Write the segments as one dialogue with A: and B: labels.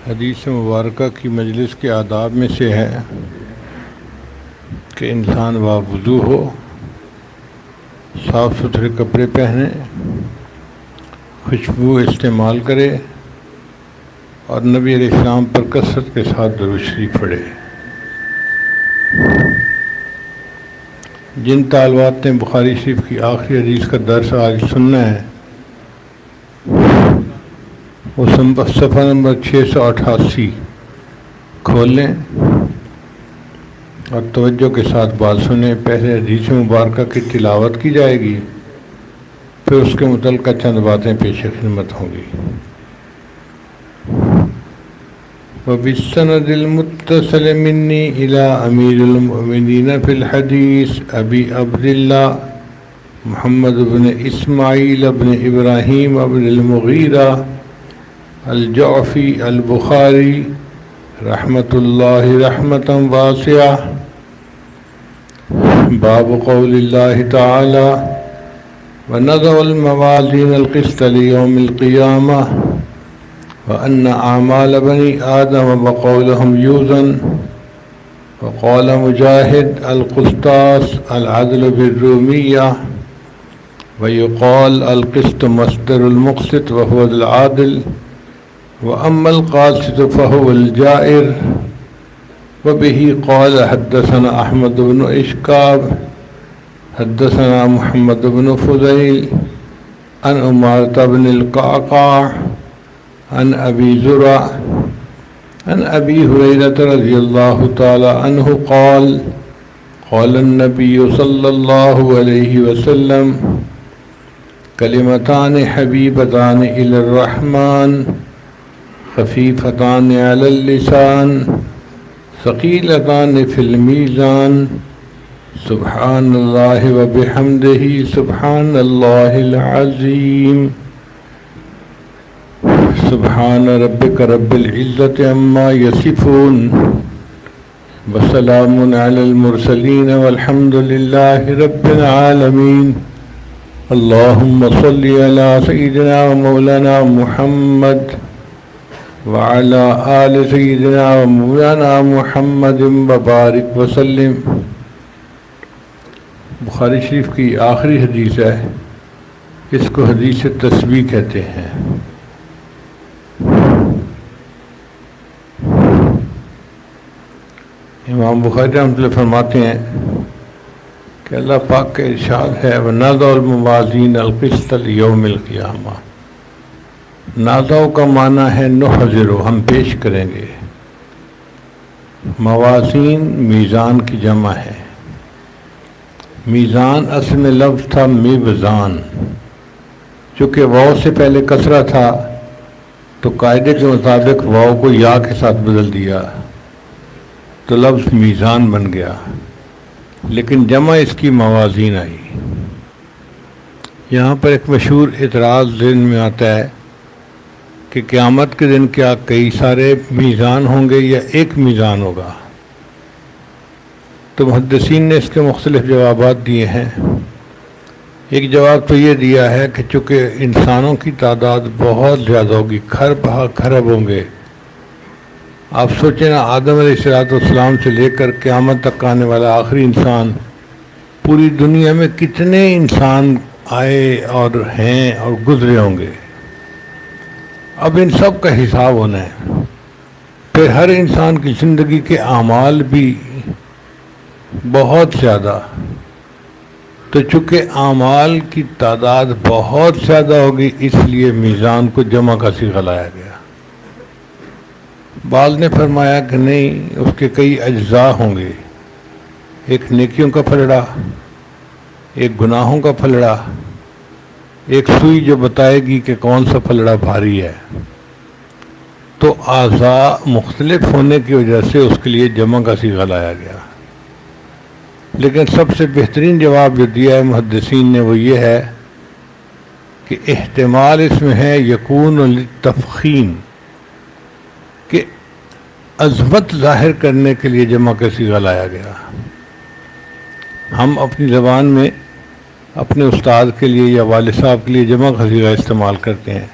A: حدیث مبارکہ کی مجلس کے آداب میں سے ہے کہ انسان باوضو ہو، صاف ستھرے کپڑے پہنے، خوشبو استعمال کرے اور نبی علیہ السلام پر کثرت کے ساتھ درود شریف پڑھے۔ جن طالبات نے بخاری شریف کی آخری حدیث کا درس آج سننا ہے وہ صفحہ نمبر 688 کھول لیں اور توجہ کے ساتھ بات سنیں۔ پہلے حدیث مبارکہ کی تلاوت کی جائے گی، پھر اس کے متعلقہ چند باتیں پیش خدمت ہوں گی۔ وبالسند المتصل مني إلى أمير المؤمنين في الحديث أبي عبد الله محمد بن إسماعيل بن إبراهيم بن المغيرة الجعفي البخاري رحمة الله رحمة واسعة، باب قول الله تعالى ونضع الموازين القسط ليوم القيامة وأن أعمال بني آدم وقولهم يوزن، وقال مجاهد القسطاس العدل بالرومية، ويقال القسط مصدر المقسط وهو العادل، وأما القاسط فهو الجائر۔ وبه قال حدثنا أحمد بن إشكاب حدثنا محمد بن فضيل عن أمارة بن القعقاع عن أبي زرع عن أبي هريرة رضي الله تعالى عنه قال قال النبي صلى الله عليه وسلم كلمتان حبيبتان إلى الرحمن خفيفتان على اللسان ثقيلتان في الميزان سبحان الله وبحمده سبحان الله العظيم سبحان ربك رب العزة عما يصفون وسلام على المرسلين والحمد لله رب العالمين۔ اللهم صل على سيدنا ومولانا محمد وعلى آل سيدنا ومولانا محمد وبارك وسلم۔ بخاری شریف کی آخری حدیث ہے، اس کو حدیث تسبیح کہتے ہیں۔ امام بخاری رحمۃ اللہ فرماتے ہیں کہ اللہ پاک کا ارشاد ہے وَنَضَعُ الْمَوَازِينَ الْقِسْطَ لِيَوْمِ الْقِيَامَةِ۔ نَضَعُ کا معنی ہے نحضر، ہم پیش کریں گے۔ موازین میزان کی جمع ہے۔ میزان اصل میں لفظ تھا میوزان، چونکہ واو سے پہلے کسرہ تھا تو قاعدے کے مطابق واو کو یا کے ساتھ بدل دیا تو لفظ میزان بن گیا، لیکن جمع اس کی موازین آئی۔ یہاں پر ایک مشہور اعتراض ذہن میں آتا ہے کہ قیامت کے دن کیا کئی سارے میزان ہوں گے یا ایک میزان ہوگا؟ تو محدثین نے اس کے مختلف جوابات دیے ہیں۔ ایک جواب تو یہ دیا ہے کہ چونکہ انسانوں کی تعداد بہت زیادہ ہوگی، خرب ہوں گے۔ آپ سوچیں نا، آدم علیہ السلام سے لے کر قیامت تک آنے والا آخری انسان، پوری دنیا میں کتنے انسان آئے اور ہیں اور گزرے ہوں گے۔ اب ان سب کا حساب ہونا ہے، پھر ہر انسان کی زندگی کے اعمال بھی بہت زیادہ، تو چونکہ اعمال کی تعداد بہت زیادہ ہوگی اس لیے میزان کو جمع کا صیغہ لایا گیا۔ بعض نے فرمایا کہ نہیں، اس کے کئی اجزاء ہوں گے، ایک نیکیوں کا پھلڑا، ایک گناہوں کا پھلڑا، ایک سوئی جو بتائے گی کہ کون سا پھلڑا بھاری ہے۔ تو اعضاء مختلف ہونے کی وجہ سے اس کے لیے جمع کا صیغہ لایا گیا۔ لیکن سب سے بہترین جواب جو دیا ہے محدثین نے وہ یہ ہے کہ احتمال اس میں ہے یکون للتفخیم، کہ عظمت ظاہر کرنے کے لیے جمع کا صیغہ لایا گیا۔ ہم اپنی زبان میں اپنے استاد کے لیے یا والد صاحب کے لیے جمع کا صیغہ استعمال کرتے ہیں،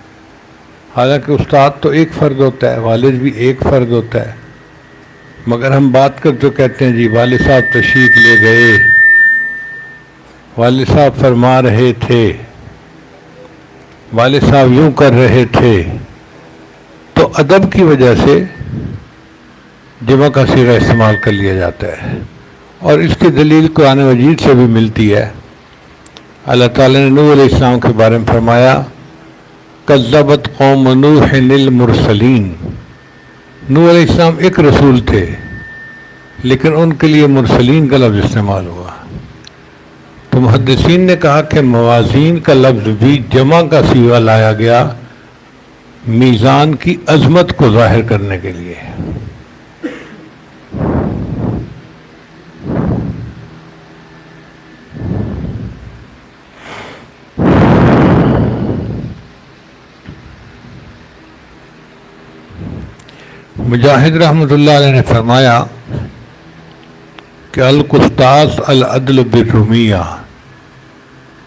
A: حالانکہ استاد تو ایک فرد ہوتا ہے، والد بھی ایک فرد ہوتا ہے، مگر ہم بات کرتے کہتے ہیں جی والد صاحب تشریف لے گئے، والد صاحب فرما رہے تھے، والد صاحب یوں کر رہے تھے. تو ادب کی وجہ سے جمع کا صیغہ استعمال کر لیا جاتا ہے، اور اس کی دلیل قرآن مجید سے بھی ملتی ہے. اللہ تعالیٰ نے نوح علیہ السلام کے بارے میں فرمایا کذبت قوم نوح المرسلین. نوح علیہ السلام ایک رسول تھے، لیکن ان کے لیے مرسلین کا لفظ استعمال ہوا. تو محدثین نے کہا کہ موازین کا لفظ بھی جمع کا صیغہ لایا گیا میزان کی عظمت کو ظاہر کرنے کے لیے. مجاہد رحمۃ اللہ علیہ نے فرمایا کہ القسطاس العدل بالرومیہ،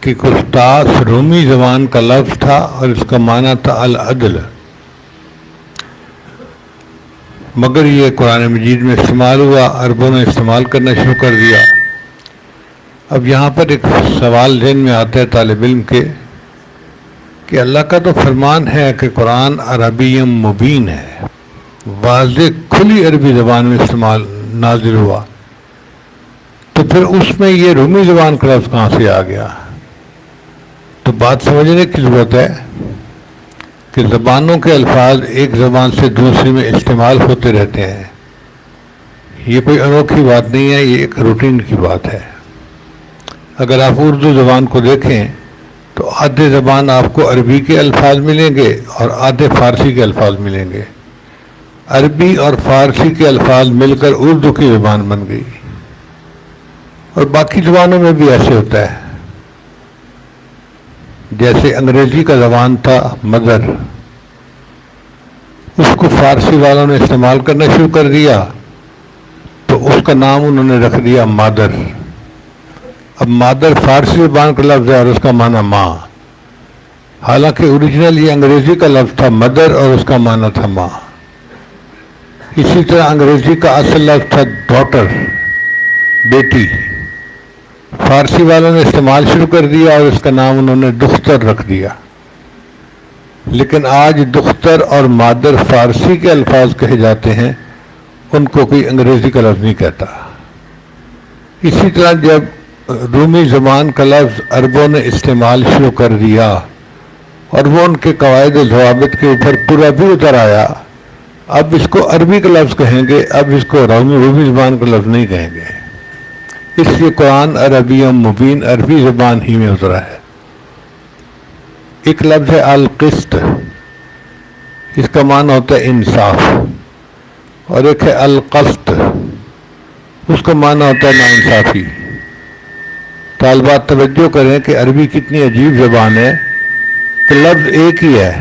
A: کہ قسطاس رومی زبان کا لفظ تھا اور اس کا معنی تھا العدل، مگر یہ قرآن مجید میں استعمال ہوا، عربوں نے استعمال کرنا شروع کر دیا. اب یہاں پر ایک سوال ذہن میں آتا ہے طالب علم کے کہ اللہ کا تو فرمان ہے کہ قرآن عربی مبین ہے، واضح کھلی عربی زبان میں استعمال نازل ہوا، تو پھر اس میں یہ رومی زبان کا لفظ کہاں سے آ گیا؟ تو بات سمجھنے کی ضرورت ہے کہ زبانوں کے الفاظ ایک زبان سے دوسری میں استعمال ہوتے رہتے ہیں. یہ کوئی انوکھی بات نہیں ہے، یہ ایک روٹین کی بات ہے. اگر آپ اردو زبان کو دیکھیں تو آدھے زبان آپ کو عربی کے الفاظ ملیں گے اور آدھے فارسی کے الفاظ ملیں گے. عربی اور فارسی کے الفاظ مل کر اردو کی زبان بن گئی، اور باقی زبانوں میں بھی ایسے ہوتا ہے. جیسے انگریزی کا زبان تھا مدر، اس کو فارسی والوں نے استعمال کرنا شروع کر دیا تو اس کا نام انہوں نے رکھ دیا مادر. اب مادر فارسی زبان کا لفظ ہے اور اس کا معنی ماں، حالانکہ اوریجنل یہ انگریزی کا لفظ تھا مدر اور اس کا معنی تھا ماں. اسی طرح انگریزی کا اصل لفظ تھا ڈاٹر، بیٹی، فارسی والوں نے استعمال شروع کر دیا اور اس کا نام انہوں نے دختر رکھ دیا. لیکن آج دختر اور مادر فارسی کے الفاظ کہے جاتے ہیں، ان کو کوئی انگریزی کا لفظ نہیں کہتا. اسی طرح جب رومی زبان کا لفظ عربوں نے استعمال شروع کر دیا اور وہ ان کے قواعد و ضوابط کے اوپر پورا بھی اتر آیا، اب اس کو عربی کا لفظ کہیں گے، اب اس کو رومی زبان کا لفظ نہیں کہیں گے. اس لیے قرآن عربی مبین عربی زبان ہی میں اترا ہے. ایک لفظ ہے القسط، اس کا معنی ہوتا ہے انصاف، اور ایک ہے القسط، اس کا معنی ہوتا ہے ناانصافی. طالبات توجہ کریں کہ عربی کتنی عجیب زبان ہے کہ لفظ ایک ہی ہے،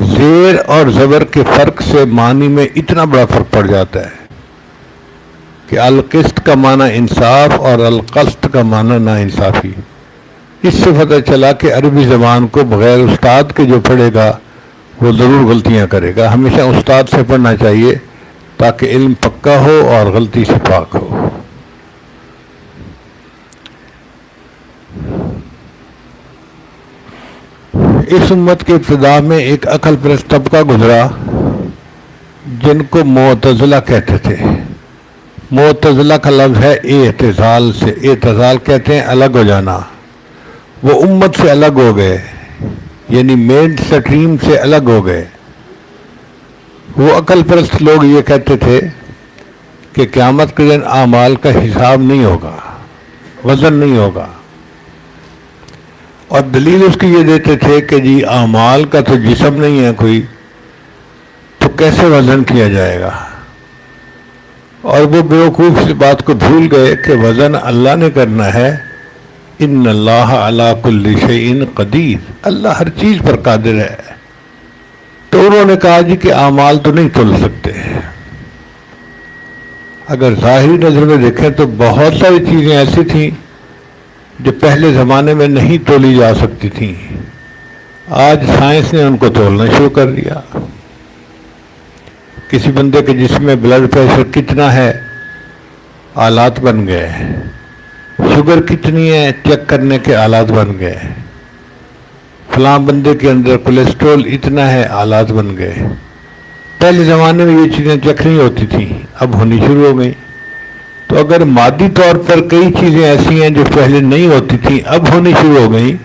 A: زیر اور زبر کے فرق سے معنی میں اتنا بڑا فرق پڑ جاتا ہے کہ القسط کا معنی انصاف اور القسط کا معنی ناانصافی. اس سے پتہ چلا کہ عربی زبان کو بغیر استاد کے جو پڑھے گا وہ ضرور غلطیاں کرے گا. ہمیشہ استاد سے پڑھنا چاہیے تاکہ علم پکا ہو اور غلطی سے پاک ہو. اس امت کے ابتدا میں ایک عقل پرست طبقہ گزرا جن کو معتزلہ کہتے تھے. معتزلہ کا لفظ ہے اعتزال سے، اعتزال کہتے ہیں الگ ہو جانا. وہ امت سے الگ ہو گئے، یعنی مین سٹریم سے الگ ہو گئے. وہ عقل پرست لوگ یہ کہتے تھے کہ قیامت کے دن اعمال کا حساب نہیں ہوگا، وزن نہیں ہوگا، اور دلیل اس کی یہ دیتے تھے کہ جی اعمال کا تو جسم نہیں ہے کوئی، تو کیسے وزن کیا جائے گا. اور وہ بیوقوف اس بات کو بھول گئے کہ وزن اللہ نے کرنا ہے. ان اللہ علی کل شیء قدیر، اللہ ہر چیز پر قادر ہے. تو انہوں نے کہا جی کہ اعمال تو نہیں تول سکتے. اگر ظاہری نظر میں دیکھیں تو بہت ساری چیزیں ایسی تھیں جو پہلے زمانے میں نہیں تولی جا سکتی تھیں. آج سائنس نے ان کو تولنا شروع کر دیا. کسی بندے کے جسم میں بلڈ پریشر کتنا ہے آلات بن گئے, شوگر کتنی ہے چیک کرنے کے آلات بن گئے, فلاں بندے کے اندر کولیسٹرول اتنا ہے آلات بن گئے. پہلے زمانے میں یہ چیزیں چیک نہیں ہوتی تھیں, اب ہونی شروع ہو گئی. تو اگر مادی طور پر کئی چیزیں ایسی ہیں جو پہلے نہیں ہوتی تھیں اب ہونی شروع ہو گئیں,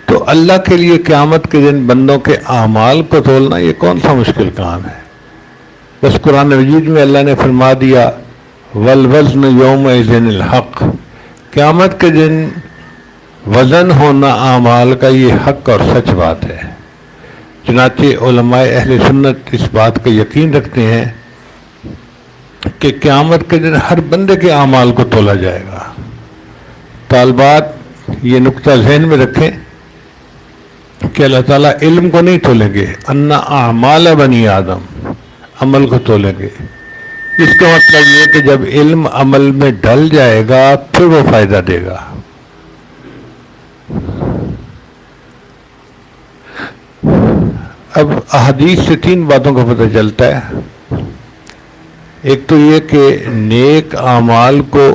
A: تو اللہ کے لیے قیامت کے دن بندوں کے اعمال کو تولنا یہ کون سا مشکل کام ہے. بس قرآن مجید میں اللہ نے فرما دیا والوزن یومئذ الحق, قیامت کے دن وزن ہونا اعمال کا یہ حق اور سچ بات ہے. چنانچہ علماء اہل سنت اس بات کا یقین رکھتے ہیں کہ قیامت کے دن ہر بندے کے اعمال کو تولا جائے گا. طالبات یہ نقطہ ذہن میں رکھیں کہ اللہ تعالیٰ علم کو نہیں تولیں گے, ان اعمال بنی آدم, عمل کو تولیں گے. اس کا مطلب یہ کہ جب علم عمل میں ڈل جائے گا پھر وہ فائدہ دے گا. اب احادیث سے 3 باتوں کا پتہ چلتا ہے. ایک تو یہ کہ نیک اعمال کو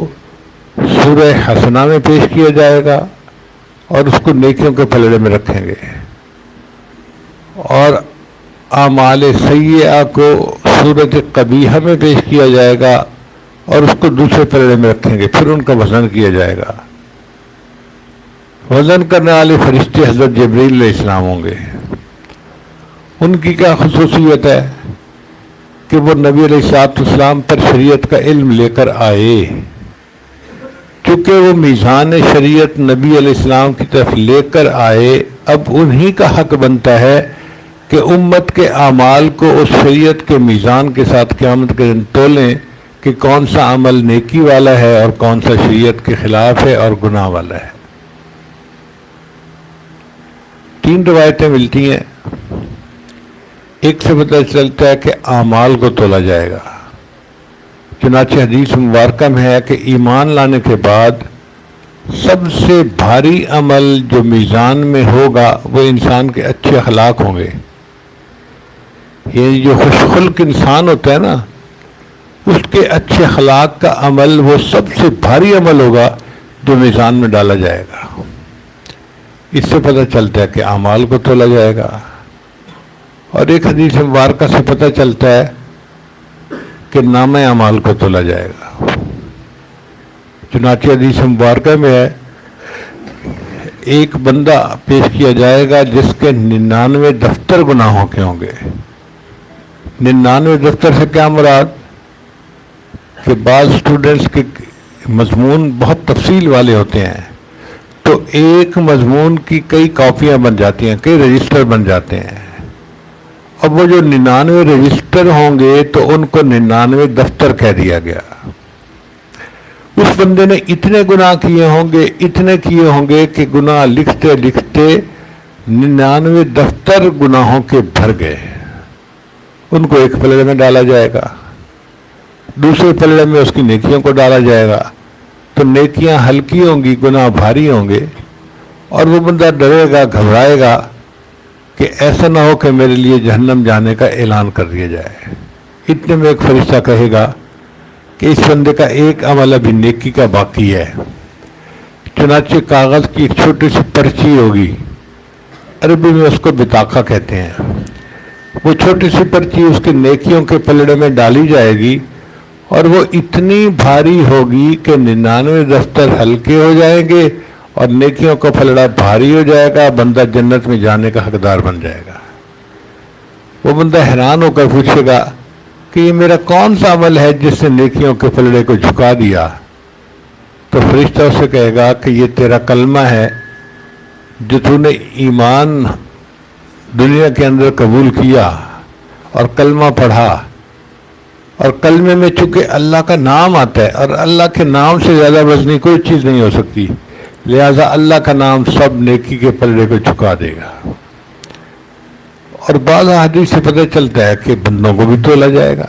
A: سورہ حسنہ میں پیش کیا جائے گا اور اس کو نیکیوں کے پلڑے میں رکھیں گے, اور اعمال سیئہ کو سورۃ قبیحہ میں پیش کیا جائے گا اور اس کو دوسرے پلڑے میں رکھیں گے, پھر ان کا وزن کیا جائے گا. وزن کرنے والے فرشتے حضرت جبریل علیہ السلام ہوں گے. ان کی کیا خصوصیت ہے کہ وہ نبی علیہ السلام پر شریعت کا علم لے کر آئے. چونکہ وہ میزان شریعت نبی علیہ السلام کی طرف لے کر آئے, اب انہی کا حق بنتا ہے کہ امت کے اعمال کو اس شریعت کے میزان کے ساتھ قیامت کے دن تولیں کہ کون سا عمل نیکی والا ہے اور کون سا شریعت کے خلاف ہے اور گناہ والا ہے. 3 روایتیں ملتی ہیں. ایک سے پتہ چلتا ہے کہ اعمال کو تولا جائے گا. چنانچہ حدیث مبارکہ میں ہے کہ ایمان لانے کے بعد سب سے بھاری عمل جو میزان میں ہوگا وہ انسان کے اچھے اخلاق ہوں گے. یہ جو خوش خلق انسان ہوتا ہے نا, اس کے اچھے اخلاق کا عمل وہ سب سے بھاری عمل ہوگا جو میزان میں ڈالا جائے گا. اس سے پتہ چلتا ہے کہ اعمال کو تولا جائے گا. اور ایک حدیث مبارکہ سے پتہ چلتا ہے کہ نامہ اعمال کو تولا جائے گا. چنانچہ حدیث مبارکہ میں ہے ایک بندہ پیش کیا جائے گا جس کے 99 دفتر گناہوں کے ہوں گے. 99 دفتر سے کیا مراد کہ بعض اسٹوڈنٹس کے مضمون بہت تفصیل والے ہوتے ہیں, تو ایک مضمون کی کئی کاپیاں بن جاتی ہیں, کئی رجسٹر بن جاتے ہیں. اب وہ جو 99 رجسٹر ہوں گے تو ان کو 99 دفتر کہہ دیا گیا. اس بندے نے اتنے گناہ کیے ہوں گے, اتنے کیے ہوں گے کہ گناہ لکھتے لکھتے 99 دفتر گناہوں کے بھر گئے. ان کو ایک پلڑے میں ڈالا جائے گا, دوسرے پلڑے میں اس کی نیکیوں کو ڈالا جائے گا. تو نیکیاں ہلکی ہوں گی, گناہ بھاری ہوں گے, اور وہ بندہ ڈرے گا, گھبرائے گا کہ ایسا نہ ہو کہ میرے لیے جہنم جانے کا اعلان کر دیا جائے. اتنے میں ایک فرشتہ کہے گا کہ اس بندے کا ایک عمل ابھی نیکی کا باقی ہے. چنانچہ کاغذ کی ایک چھوٹی سی پرچی ہوگی, عربی میں اس کو بطاقہ کہتے ہیں. وہ چھوٹی سی پرچی اس کے نیکیوں کے پلڑے میں ڈالی جائے گی, اور وہ اتنی بھاری ہوگی کہ 99 دفتر ہلکے ہو جائیں گے اور نیکیوں کا پلڑا بھاری ہو جائے گا. بندہ جنت میں جانے کا حقدار بن جائے گا. وہ بندہ حیران ہو کر پوچھے گا کہ یہ میرا کون سا عمل ہے جس نے نیکیوں کے پلڑے کو جھکا دیا. تو فرشتہ اسے کہے گا کہ یہ تیرا کلمہ ہے جو تو نے ایمان دنیا کے اندر قبول کیا اور کلمہ پڑھا, اور کلمے میں چونکہ اللہ کا نام آتا ہے اور اللہ کے نام سے زیادہ وزنی کوئی چیز نہیں ہو سکتی, لہذا اللہ کا نام سب نیکی کے پلڑے کو جھکا دے گا. اور بعض حدیث سے پتہ چلتا ہے کہ بندوں کو بھی تولا جائے گا.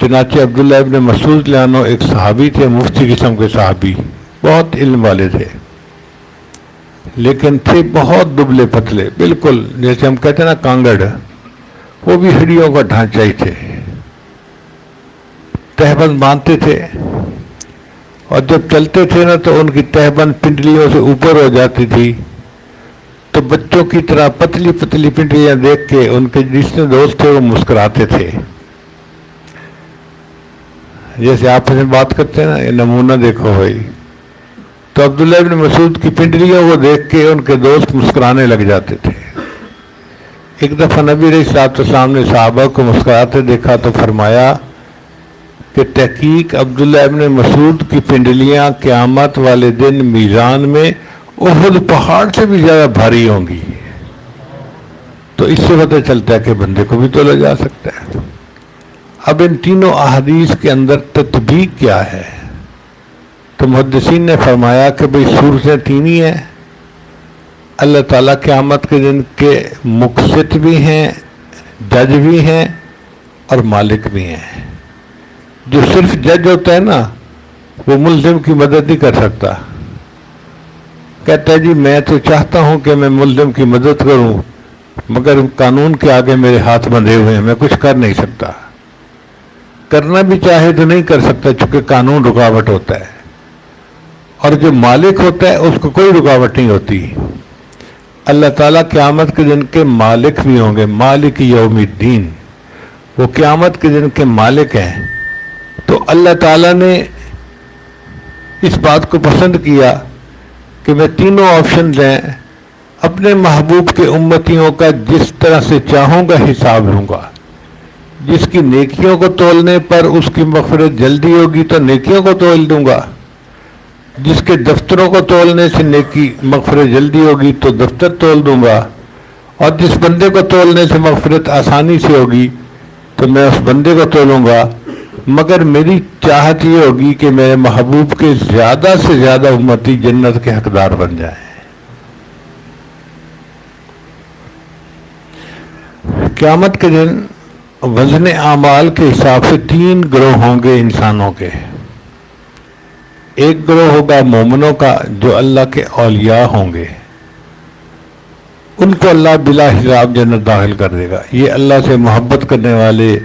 A: چنانچہ عبداللہ ابن مسعود لانو ایک صحابی تھے, مفتی قسم کے صحابی, بہت علم والے تھے, لیکن تھے بہت دبلے پتلے، بالکل جیسے ہم کہتے ہیں نا کانگڑ، وہ بھی ہڈیوں کا ڈھانچہ ہی تھے، تہبند باندھتے تھے، اور جب چلتے تھے نا تو ان کی تہبند پنڈلیوں سے اوپر ہو جاتی تھی، تو بچوں کی طرح پتلی پتلی پنڈلیاں دیکھ کے ان کے جتنے دوست تھے وہ مسکراتے تھے، جیسے آپس میں بات کرتے ہیں نا، یہ نمونہ دیکھو بھائی. تو عبداللہ ابن مسعود کی پنڈلیوں کو دیکھ کے ان کے دوست مسکرانے لگ جاتے تھے. ایک دفعہ نبی علیہ الصلوۃ والسلام نے صحابہ کو مسکراتے دیکھا تو فرمایا کہ تحقیق عبداللہ ابن مسعود کی پنڈلیاں قیامت والے دن میزان میں احد پہاڑ سے بھی زیادہ بھاری ہوں گی. تو اس سے پتہ چلتا ہے کہ بندے کو بھی تولا جا سکتا ہے. اب ان تینوں احادیث کے اندر تطبیق کیا ہے؟ تو محدثین نے فرمایا کہ بھئی صورتیں تین ہی ہیں. اللہ تعالیٰ قیامت کے دن کے مقسط بھی ہیں، جج بھی ہیں اور مالک بھی ہیں. جو صرف جج ہوتا ہے نا وہ ملزم کی مدد نہیں کر سکتا. کہتا ہے جی میں تو چاہتا ہوں کہ میں ملزم کی مدد کروں، مگر قانون کے آگے میرے ہاتھ بندھے ہوئے ہیں، میں کچھ کر نہیں سکتا. کرنا بھی چاہے تو نہیں کر سکتا چونکہ قانون رکاوٹ ہوتا ہے. اور جو مالک ہوتا ہے اس کو کوئی رکاوٹ نہیں ہوتی. اللہ تعالیٰ قیامت کے دن کے مالک بھی ہوں گے، مالک یوم الدین، وہ قیامت کے دن کے مالک ہیں. تو اللہ تعالیٰ نے اس بات کو پسند کیا کہ میں تینوں آپشن دیں، اپنے محبوب کے امتیوں کا جس طرح سے چاہوں گا حساب لوں گا. جس کی نیکیوں کو تولنے پر اس کی مغفرت جلدی ہوگی تو نیکیوں کو تول دوں گا، جس کے دفتروں کو تولنے سے نیکی مغفرت جلدی ہوگی تو دفتر تول دوں گا، اور جس بندے کو تولنے سے مغفرت آسانی سے ہوگی تو میں اس بندے کو تولوں گا. مگر میری چاہت یہ ہوگی کہ میرے محبوب کے زیادہ سے زیادہ امتی جنت کے حقدار بن جائیں. قیامت کے دن وزن اعمال کے حساب سے تین گروہ ہوں گے انسانوں کے. ایک گروہ ہوگا مومنوں کا جو اللہ کے اولیاء ہوں گے، ان کو اللہ بلا حساب جنت داخل کر دے گا. یہ اللہ سے محبت کرنے والے،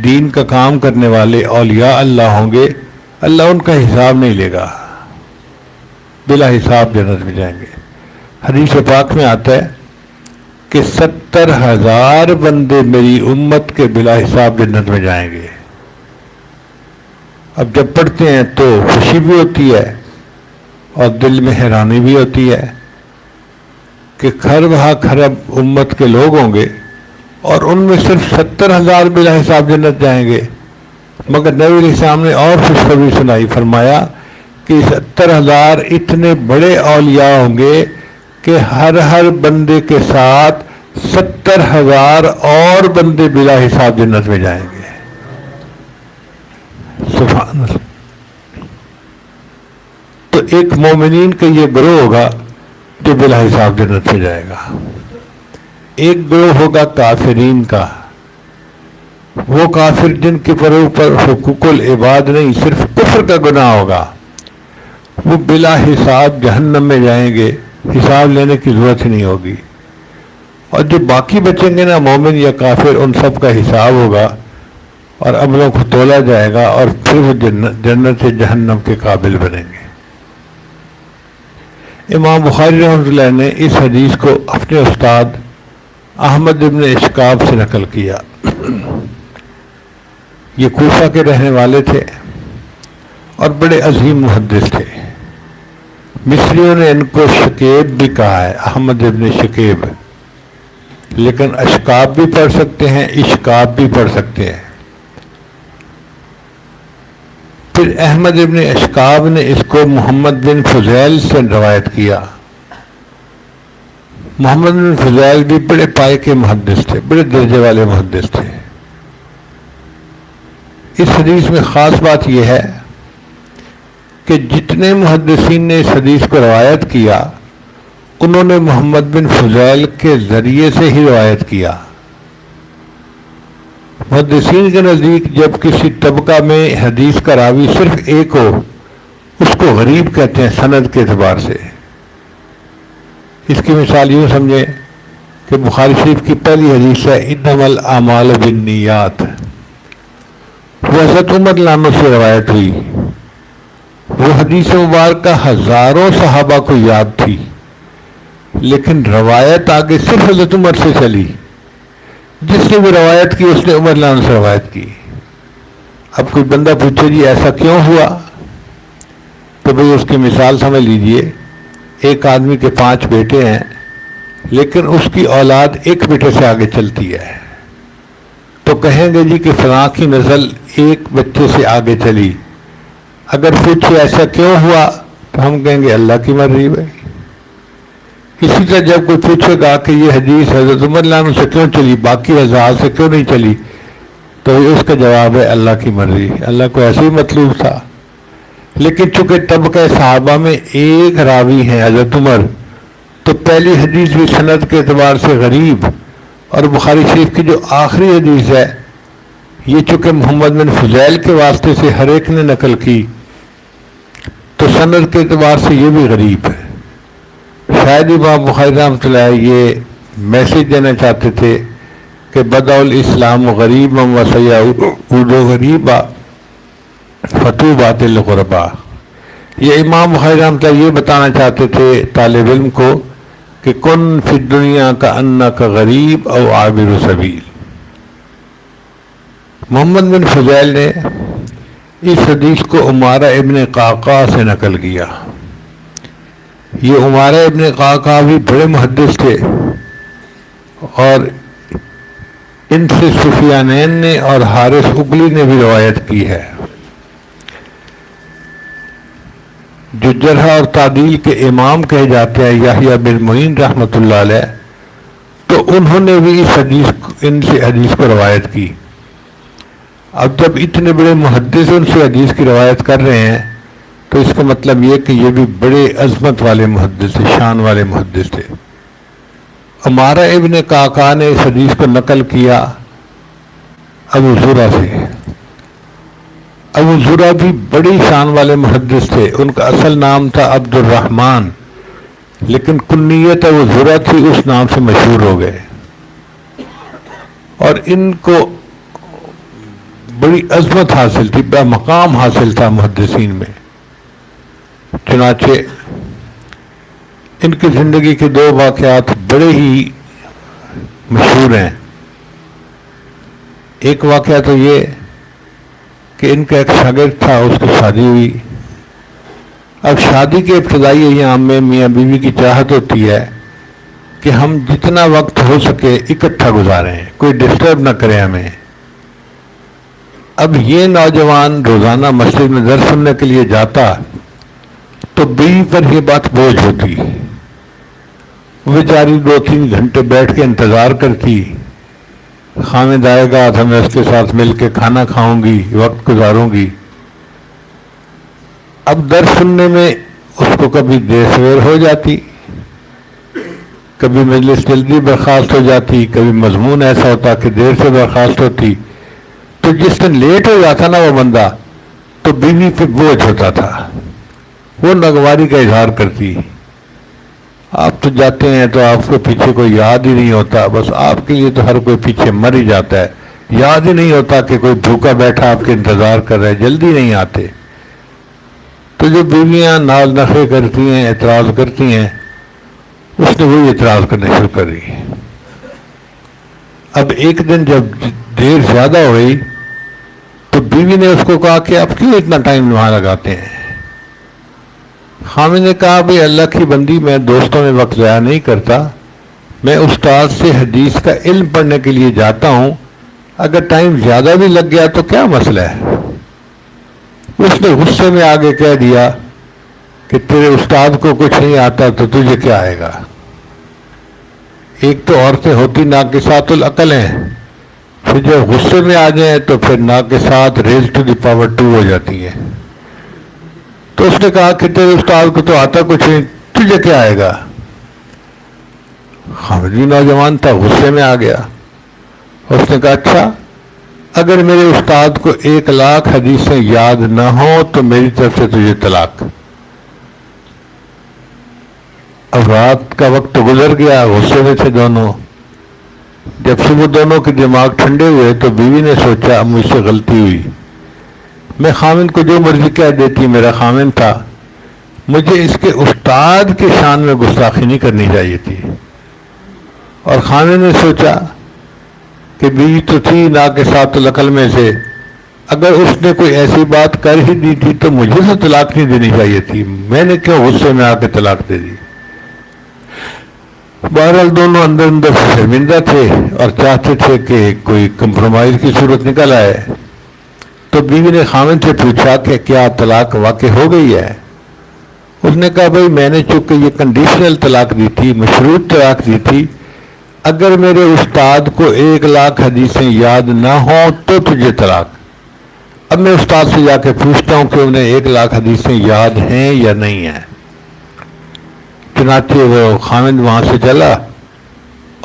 A: دین کا کام کرنے والے اولیاء اللہ ہوں گے، اللہ ان کا حساب نہیں لے گا، بلا حساب جنت میں جائیں گے. حدیث پاک میں آتا ہے کہ 70,000 بندے میری امت کے بلا حساب جنت میں جائیں گے. اب جب پڑھتے ہیں تو خوشی بھی ہوتی ہے اور دل میں حیرانی بھی ہوتی ہے کہ خرب ہا خرب امت کے لوگ ہوں گے اور ان میں صرف 70,000 بلا حساب جنت جائیں گے. مگر نبی علیہ السلام نے اور خوشخبری سنائی، فرمایا کہ 70,000 اتنے بڑے اولیاء ہوں گے کہ ہر بندے کے ساتھ 70,000 اور بندے بلا حساب جنت میں جائیں گے. سبحان اللہ. تو ایک مومنین کا یہ گروہ ہوگا جو بلا حساب جنت میں جائے گا. ایک گروہ ہوگا کافرین کا، وہ کافر جن کے اوپر حقوق العباد نہیں صرف کفر کا گناہ ہوگا، وہ بلا حساب جہنم میں جائیں گے، حساب لینے کی ضرورت ہی نہیں ہوگی. اور جو باقی بچیں گے نا مومن یا کافر، ان سب کا حساب ہوگا اور عملوں کو تولا جائے گا اور پھر وہ جنت سے جہنم کے قابل بنیں گے. امام بخاری رحمۃ اللہ نے اس حدیث کو اپنے استاد احمد ابن اشکاب سے نقل کیا. یہ کوفہ کے رہنے والے تھے اور بڑے عظیم محدث تھے. مصریوں نے ان کو شکیب بھی کہا ہے، احمد ابن شکیب، لیکن اشکاب بھی پڑھ سکتے ہیں، اشکاب بھی پڑھ سکتے ہیں. پھر احمد ابن اشکاب نے اس کو محمد بن فضیل سے روایت کیا. محمد بن فضیل بھی بڑے پائے کے محدث تھے، بڑے درجے والے محدث تھے. اس حدیث میں خاص بات یہ ہے کہ جتنے محدثین نے اس حدیث کو روایت کیا انہوں نے محمد بن فضیل کے ذریعے سے ہی روایت کیا. محدثین کے نزدیک جب کسی طبقہ میں حدیث کا راوی صرف ایک ہو اس کو غریب کہتے ہیں سند کے اعتبار سے. اس کی مثال یوں سمجھیں کہ بخاری شریف کی پہلی حدیث ہے انما الاعمال بالنیات، وہ حضرت عمر لانو سے روایت ہوئی. وہ حدیث مبارکہ ہزاروں صحابہ کو یاد تھی، لیکن روایت آگے صرف حضرت عمر سے چلی. جس نے بھی روایت کی اس نے عمر لانو سے روایت کی. اب کوئی بندہ پوچھے جی ایسا کیوں ہوا، تو بھئی اس کی مثال سمجھ لیجئے. ایک آدمی کے 5 بیٹے ہیں، لیکن اس کی اولاد ایک بیٹے سے آگے چلتی ہے، تو کہیں گے جی کہ فلاں کی نسل ایک بچے سے آگے چلی. اگر پوچھے ایسا کیوں ہوا تو ہم کہیں گے اللہ کی مرضی بھائی. اسی طرح جب کوئی پوچھے گا کہ یہ حدیث حضرت عمر لانو سے کیوں چلی، باقی حضرات سے کیوں نہیں چلی، تو اس کا جواب ہے اللہ کی مرضی. اللہ کو ایسے ہی مطلوب تھا. لیکن چونکہ طبقہ صحابہ میں ایک راوی ہیں حضرت عمر، تو پہلی حدیث بھی سند کے اعتبار سے غریب، اور بخاری شریف کی جو آخری حدیث ہے یہ چونکہ محمد بن فضیل کے واسطے سے ہر ایک نے نقل کی، تو سند کے اعتبار سے یہ بھی غریب ہے. شاید امام بخاری رحمۃ اللہ علیہ یہ میسج دینا چاہتے تھے کہ بدأ الاسلام غریبا وسیعود غریبا فتوبات للغرباء. یہ امام بخاری رحمۃ اللہ یہ بتانا چاہتے تھے طالب علم کو کہ کن فی الدنیا کا انک غریب او عابر سبیل. محمد بن فضیل نے اس حدیث کو عمارہ ابن قعقاع سے نقل کیا. یہ عمارہ ابن قعقاع بھی بڑے محدث تھے، اور ان سے سفیانین نے اور حارث اقلی نے بھی روایت کی ہے. جو جرح اور تعدیل کے امام کہے جاتے ہیں یحییٰ بن معین رحمۃ اللہ علیہ، تو انہوں نے بھی ان سے حدیث کو روایت کی. اب جب اتنے بڑے محدث ان سے حدیث کی روایت کر رہے ہیں تو اس کا مطلب یہ کہ یہ بھی بڑے عظمت والے محدث تھے، شان والے محدث تھے. عمارہ ابن قعقاع نے اس حدیث کو نقل کیا ابو زرع سے. ابو زرع بھی بڑی شان والے محدث تھے. ان کا اصل نام تھا عبد الرحمن، لیکن کنیت ابو زرع تھی، اس نام سے مشہور ہو گئے. اور ان کو بڑی عظمت حاصل تھی، بڑا مقام حاصل تھا محدثین میں. چنانچہ ان کی زندگی کے 2 واقعات بڑے ہی مشہور ہیں. ایک واقعہ تو یہ کہ ان کا ایک شاگرد تھا، اس کی شادی ہوئی. اب شادی کے ابتدائی ایام میں میاں بیوی کی چاہت ہوتی ہے کہ ہم جتنا وقت ہو سکے اکٹھا گزاریں، کوئی ڈسٹرب نہ کرے ہمیں. اب یہ نوجوان روزانہ مسجد میں درس سننے کے لیے جاتا تو بیوی پر یہ بات بوجھ ہوتی. وہ بیچاری 2-3 گھنٹے بیٹھ کے انتظار کرتی، خامد آئے گا تو میں اس کے ساتھ مل کے کھانا کھاؤں گی، وقت گزاروں گی. اب درس سننے میں اس کو کبھی دیر سویر ہو جاتی، کبھی مجلس جلدی برخاست ہو جاتی، کبھی مضمون ایسا ہوتا کہ دیر سے برخاست ہوتی. تو جس دن لیٹ ہو جاتا نا وہ بندہ، تو بیوی پہ بوجھ ہوتا تھا. وہ ناگواری کا اظہار کرتی، آپ تو جاتے ہیں تو آپ کو پیچھے کوئی یاد ہی نہیں ہوتا، بس آپ کے لیے تو ہر کوئی پیچھے مر ہی جاتا ہے، یاد ہی نہیں ہوتا کہ کوئی بھوکا بیٹھا آپ کے انتظار کر رہا ہے، جلدی نہیں آتے. تو جو بیویاں ناز نخرے کرتی ہیں، اعتراض کرتی ہیں، اس نے وہی اعتراض کرنے شروع کر دی. اب ایک دن جب دیر زیادہ ہو گئی تو بیوی نے اس کو کہا کہ آپ کیوں اتنا ٹائم وہاں لگاتے ہیں. خامد نے کہا بھئی اللہ کی بندی، میں دوستوں میں وقت ضائع نہیں کرتا، میں استاد سے حدیث کا علم پڑھنے کے لیے جاتا ہوں، اگر ٹائم زیادہ بھی لگ گیا تو کیا مسئلہ ہے. اس نے غصے میں آگے کہہ دیا کہ تیرے استاد کو کچھ نہیں آتا تو تجھے کیا آئے گا. ایک تو عورتیں ہوتی ناقصات العقل ہیں، پھر جب غصے میں آ جائیں تو پھر ناقصات ریز ٹو دی پاور 2 ہو جاتی ہیں. تو اس نے کہا کہ تیرے استاد کو تو آتا کچھ نہیں، تجھے کیا آئے گا. خامد بھی نوجوان تھا، غصے میں آ گیا. اس نے کہا اچھا، اگر میرے استاد کو 1,00,000 حدیثیں یاد نہ ہوں تو میری طرف سے تجھے طلاق. اب رات کا وقت تو گزر گیا، غصے میں تھے دونوں. جب صبح دونوں کے دماغ ٹھنڈے ہوئے تو بیوی نے سوچا اب مجھ سے غلطی ہوئی، میں خامند کو جو مرضی کہہ دیتی، میرا خامند تھا، مجھے اس کے استاد کے شان میں گستاخی نہیں کرنی چاہیے تھی. اور خامند نے سوچا کہ بیوی تو تھی نا کے ساتھ العقل میں سے، اگر اس نے کوئی ایسی بات کر ہی دی تھی تو مجھے تو طلاق نہیں دینی چاہیے تھی، میں نے کیوں غصے میں آ کے طلاق دے دی. بہرحال دونوں اندر اندر سے شرمندہ تھے اور چاہتے تھے کہ کوئی کمپرومائز کی صورت نکل آئے. تو بیوی نے خامند سے پوچھا کہ کیا طلاق واقع ہو گئی ہے؟ اس نے کہا بھائی میں نے چونکہ یہ کنڈیشنل طلاق دی تھی، مشروط طلاق دی تھی، اگر میرے استاد کو 1,00,000 حدیثیں یاد نہ ہوں تو تجھے طلاق. اب میں استاد سے جا کے پوچھتا ہوں کہ انہیں 1,00,000 حدیثیں یاد ہیں یا نہیں ہیں. چنانچہ وہ خامند وہاں سے چلا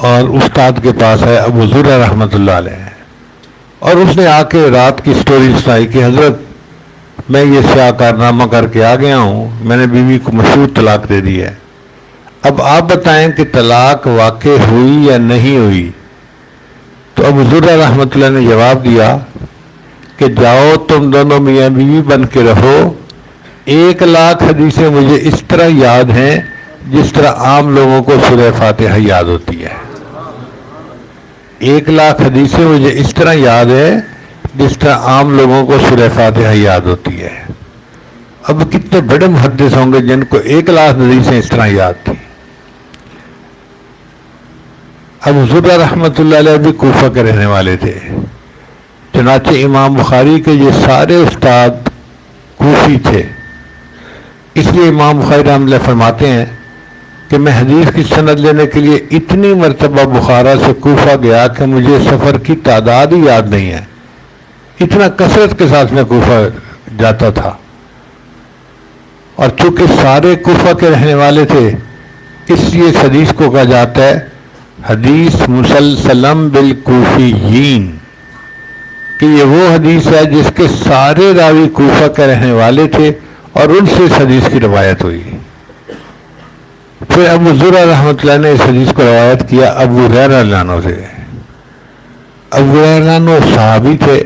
A: اور استاد کے پاس ہے ابو زرع رحمۃ اللہ علیہ، اور اس نے آ کے رات کی سٹوری سنائی کہ حضرت میں یہ سیاہ کارنامہ کر کے آ گیا ہوں، میں نے بیوی کو مشروط طلاق دے دی ہے، اب آپ بتائیں کہ طلاق واقع ہوئی یا نہیں ہوئی. تو ابو زرع رحمۃ اللہ نے جواب دیا کہ جاؤ تم دونوں میاں بیوی بن کے رہو، 1,00,000 حدیثیں مجھے اس طرح یاد ہیں جس طرح عام لوگوں کو سورہ فاتحہ یاد ہوتی ہے. 1,00,000 حدیثیں مجھے اس طرح یاد ہے جس طرح عام لوگوں کو سورہ فاتحہ یاد ہوتی ہے. اب کتنے بڑے محدث ہوں گے جن کو 1,00,000 حدیثیں اس طرح یاد تھی. ابو زرع رحمۃ اللہ علیہ بھی کوفہ کے رہنے والے تھے، چنانچہ امام بخاری کے یہ سارے استاد کوفی تھے. اس لیے امام بخاری رحمۃ اللہ فرماتے ہیں کہ میں حدیث کی سند لینے کے لیے اتنی مرتبہ بخارا سے کوفہ گیا کہ مجھے سفر کی تعداد ہی یاد نہیں ہے، اتنا کثرت کے ساتھ میں کوفہ جاتا تھا. اور چونکہ سارے کوفہ کے رہنے والے تھے اس لیے اس حدیث کو کہا جاتا ہے حدیث مسلسلم بالکوفیین، کہ یہ وہ حدیث ہے جس کے سارے راوی کوفہ کے رہنے والے تھے اور ان سے اس حدیث کی روایت ہوئی. پھر ابو زرع رحمۃ اللہ نے اس حدیث کو روایت کیا ابو ہریرہ رضی اللہ عنہ سے. ابو ہریرہ رضی اللہ عنہ صحابی تھے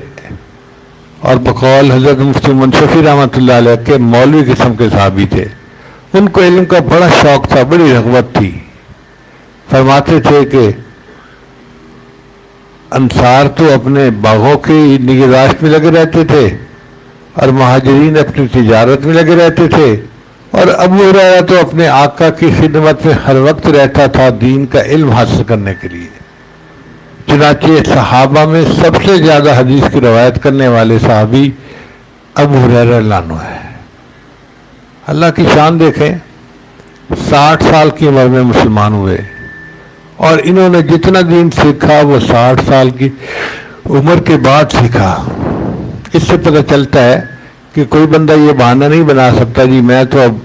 A: اور بقول حضرت مفتی منصفی رحمۃ اللہ علیہ کے مولوی قسم کے صحابی تھے. ان کو علم کا بڑا شوق تھا، بڑی رغبت تھی. فرماتے تھے کہ انصار تو اپنے باغوں کی نگہداشت میں لگے رہتے تھے اور مہاجرین اپنی تجارت میں لگے رہتے تھے، اور ابو ہریرہ تو اپنے آقا کی خدمت میں ہر وقت رہتا تھا دین کا علم حاصل کرنے کے لیے. چنانچہ صحابہ میں سب سے زیادہ حدیث کی روایت کرنے والے صحابی ابو ہریرہ رضی اللہ عنہ ہے. اللہ کی شان دیکھیں، 60 سال کی عمر میں مسلمان ہوئے اور انہوں نے جتنا دین سیکھا وہ 60 سال کی عمر کے بعد سیکھا. اس سے پتہ چلتا ہے کہ کوئی بندہ یہ بہانہ نہیں بنا سکتا جی میں تو اب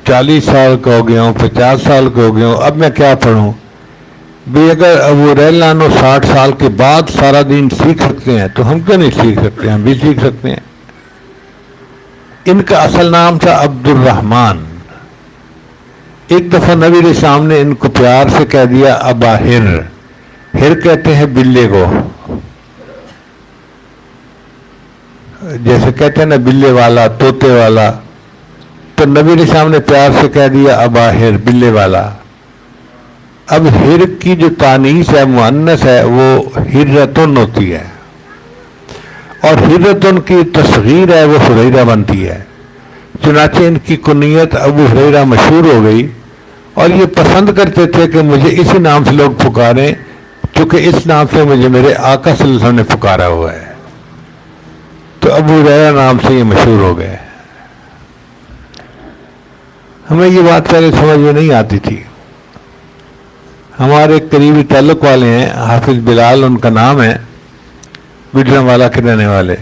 A: 40 سال کا ہو گیا ہوں، 50 سال کا ہو گیا ہوں، اب میں کیا پڑھوں. بھی اگر ابو ہریرہ عنہ 60 سال کے بعد سارا دین سیکھ سکتے ہیں تو ہم کیوں نہیں سیکھ سکتے؟ ہم بھی سیکھ سکتے ہیں. ان کا اصل نام تھا عبد الرحمن. ایک دفعہ نبی علیہ السلام نے ان کو پیار سے کہہ دیا ابا ہر. ہر کہتے ہیں بلے کو، جیسے کہتے ہیں نا بلے والا، طوطے والا. تو نبی علیہ السلام نے پیار سے کہہ دیا ابا ہر، بلے والا. اب ہر کی جو تانیث ہے، مؤنث ہے، وہ ہرتن ہوتی ہے، اور ہرتن کی تصغیر ہے وہ ہریرہ بنتی ہے. چنانچہ ان کی کنیت ابو ہریرہ مشہور ہو گئی اور یہ پسند کرتے تھے کہ مجھے اسی نام سے لوگ پکاریں، کیونکہ اس نام سے مجھے میرے آقا صلی اللہ علیہ وسلم نے پکارا ہوا ہے. تو ابو ہریرہ نام سے یہ مشہور ہو گئے. ہمیں یہ بات پہلے سمجھ میں نہیں آتی تھی. ہمارے قریبی تعلق والے ہیں، حافظ بلال ان کا نام ہے، گجرانوالہ کے رہنے والے.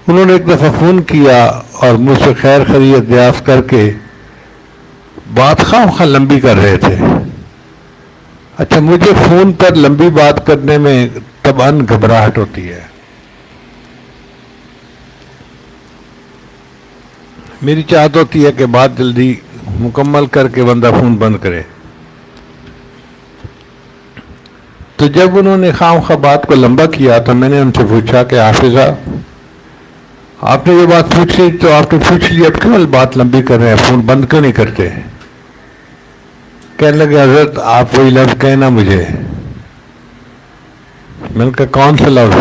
A: انہوں نے ایک دفعہ فون کیا اور مجھ سے خیر خیریت دریافت کر کے بات خواہ لمبی کر رہے تھے. اچھا، مجھے فون پر لمبی بات کرنے میں طبعاً گھبراہٹ ہوتی ہے. میری چاہت ہوتی ہے کہ بات جلدی مکمل کر کے بندہ فون بند کرے. تو جب انہوں نے خام خواہ بات کو لمبا کیا تو میں نے ان سے پوچھا کہ حافظہ آپ نے یہ بات پوچھی تو آپ نے پوچھ لی، اب کیوں بات لمبی کر رہے ہیں، فون بند کیوں نہیں کرتے؟ کہنے لگے حضرت آپ وہی لفظ کہنا مجھے. میں نے کہا کون سا لفظ؟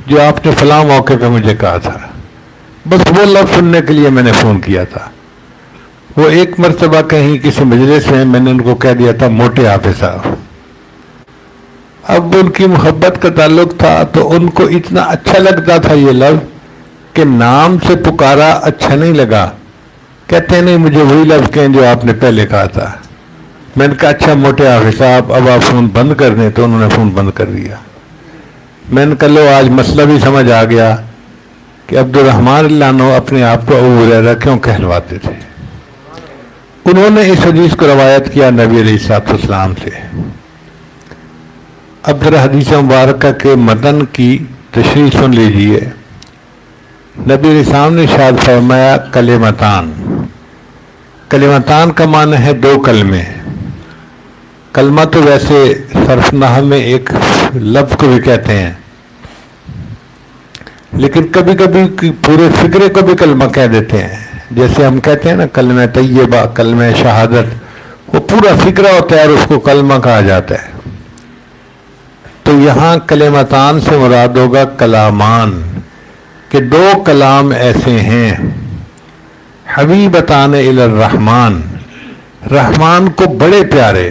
A: جو آپ نے فلاں موقع پہ مجھے کہا تھا. بس وہ لفظ سننے کے لیے میں نے فون کیا تھا. وہ ایک مرتبہ کہیں کسی مجلس میں نے ان کو کہہ دیا تھا موٹے حافظ صاحب. اب ان کی محبت کا تعلق تھا تو ان کو اتنا اچھا لگتا تھا یہ لفظ کہ نام سے پکارا اچھا نہیں لگا. کہتے نہیں مجھے وہی لفظ کہیں جو آپ نے پہلے کہا تھا. میں نے کہا اچھا موٹے حافظ صاحب اب آپ فون بند کر دیں. تو انہوں نے فون بند کر دیا. میں نے کہا لو آج مسئلہ بھی سمجھ آ گیا کہ عبدالرحمن اللہ عنہ اپنے آپ کو ابو ہریرہ کیوں کہلواتے تھے. انہوں نے اس حدیث کو روایت کیا نبی علیہ الصلوۃ والسلام سے. اب ذرا حدیث مبارکہ کے متن کی تشریح سن لیجئے. نبی علیہ السلام نے ارشاد فرمایا کلمتان. کلمتان کا معنی ہے دو کلمے. کلمہ تو ویسے صرف نحو میں ایک لفظ کو بھی کہتے ہیں، لیکن کبھی کبھی پورے فکرے کو بھی کلمہ کہہ دیتے ہیں. جیسے ہم کہتے ہیں نا کلمہ طیبہ، کلمہ شہادت، وہ پورا فکرہ ہوتا ہے اور اس کو کلمہ کہا جاتا ہے. تو یہاں کلمتان سے مراد ہوگا کلامان، کہ دو کلام ایسے ہیں حبیبتان الی الرحمن، رحمان کو بڑے پیارے.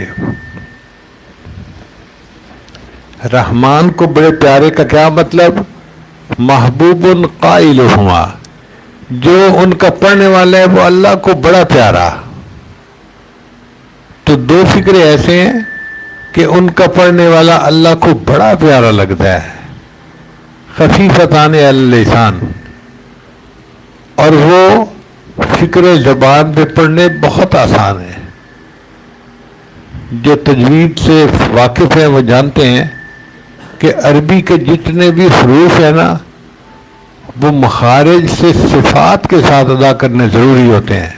A: رحمان کو بڑے پیارے کا کیا مطلب؟ محبوب قائلہما، جو ان کا پڑھنے والا ہے وہ اللہ کو بڑا پیارا. تو دو فکرے ایسے ہیں کہ ان کا پڑھنے والا اللہ کو بڑا پیارا لگتا ہے. خفیفتان علی اللسان، اور وہ فکر زبان پہ پڑھنے بہت آسان ہے. جو تجوید سے واقف ہیں وہ جانتے ہیں کہ عربی کے جتنے بھی حروف ہیں نا وہ مخارج سے صفات کے ساتھ ادا کرنے ضروری ہوتے ہیں.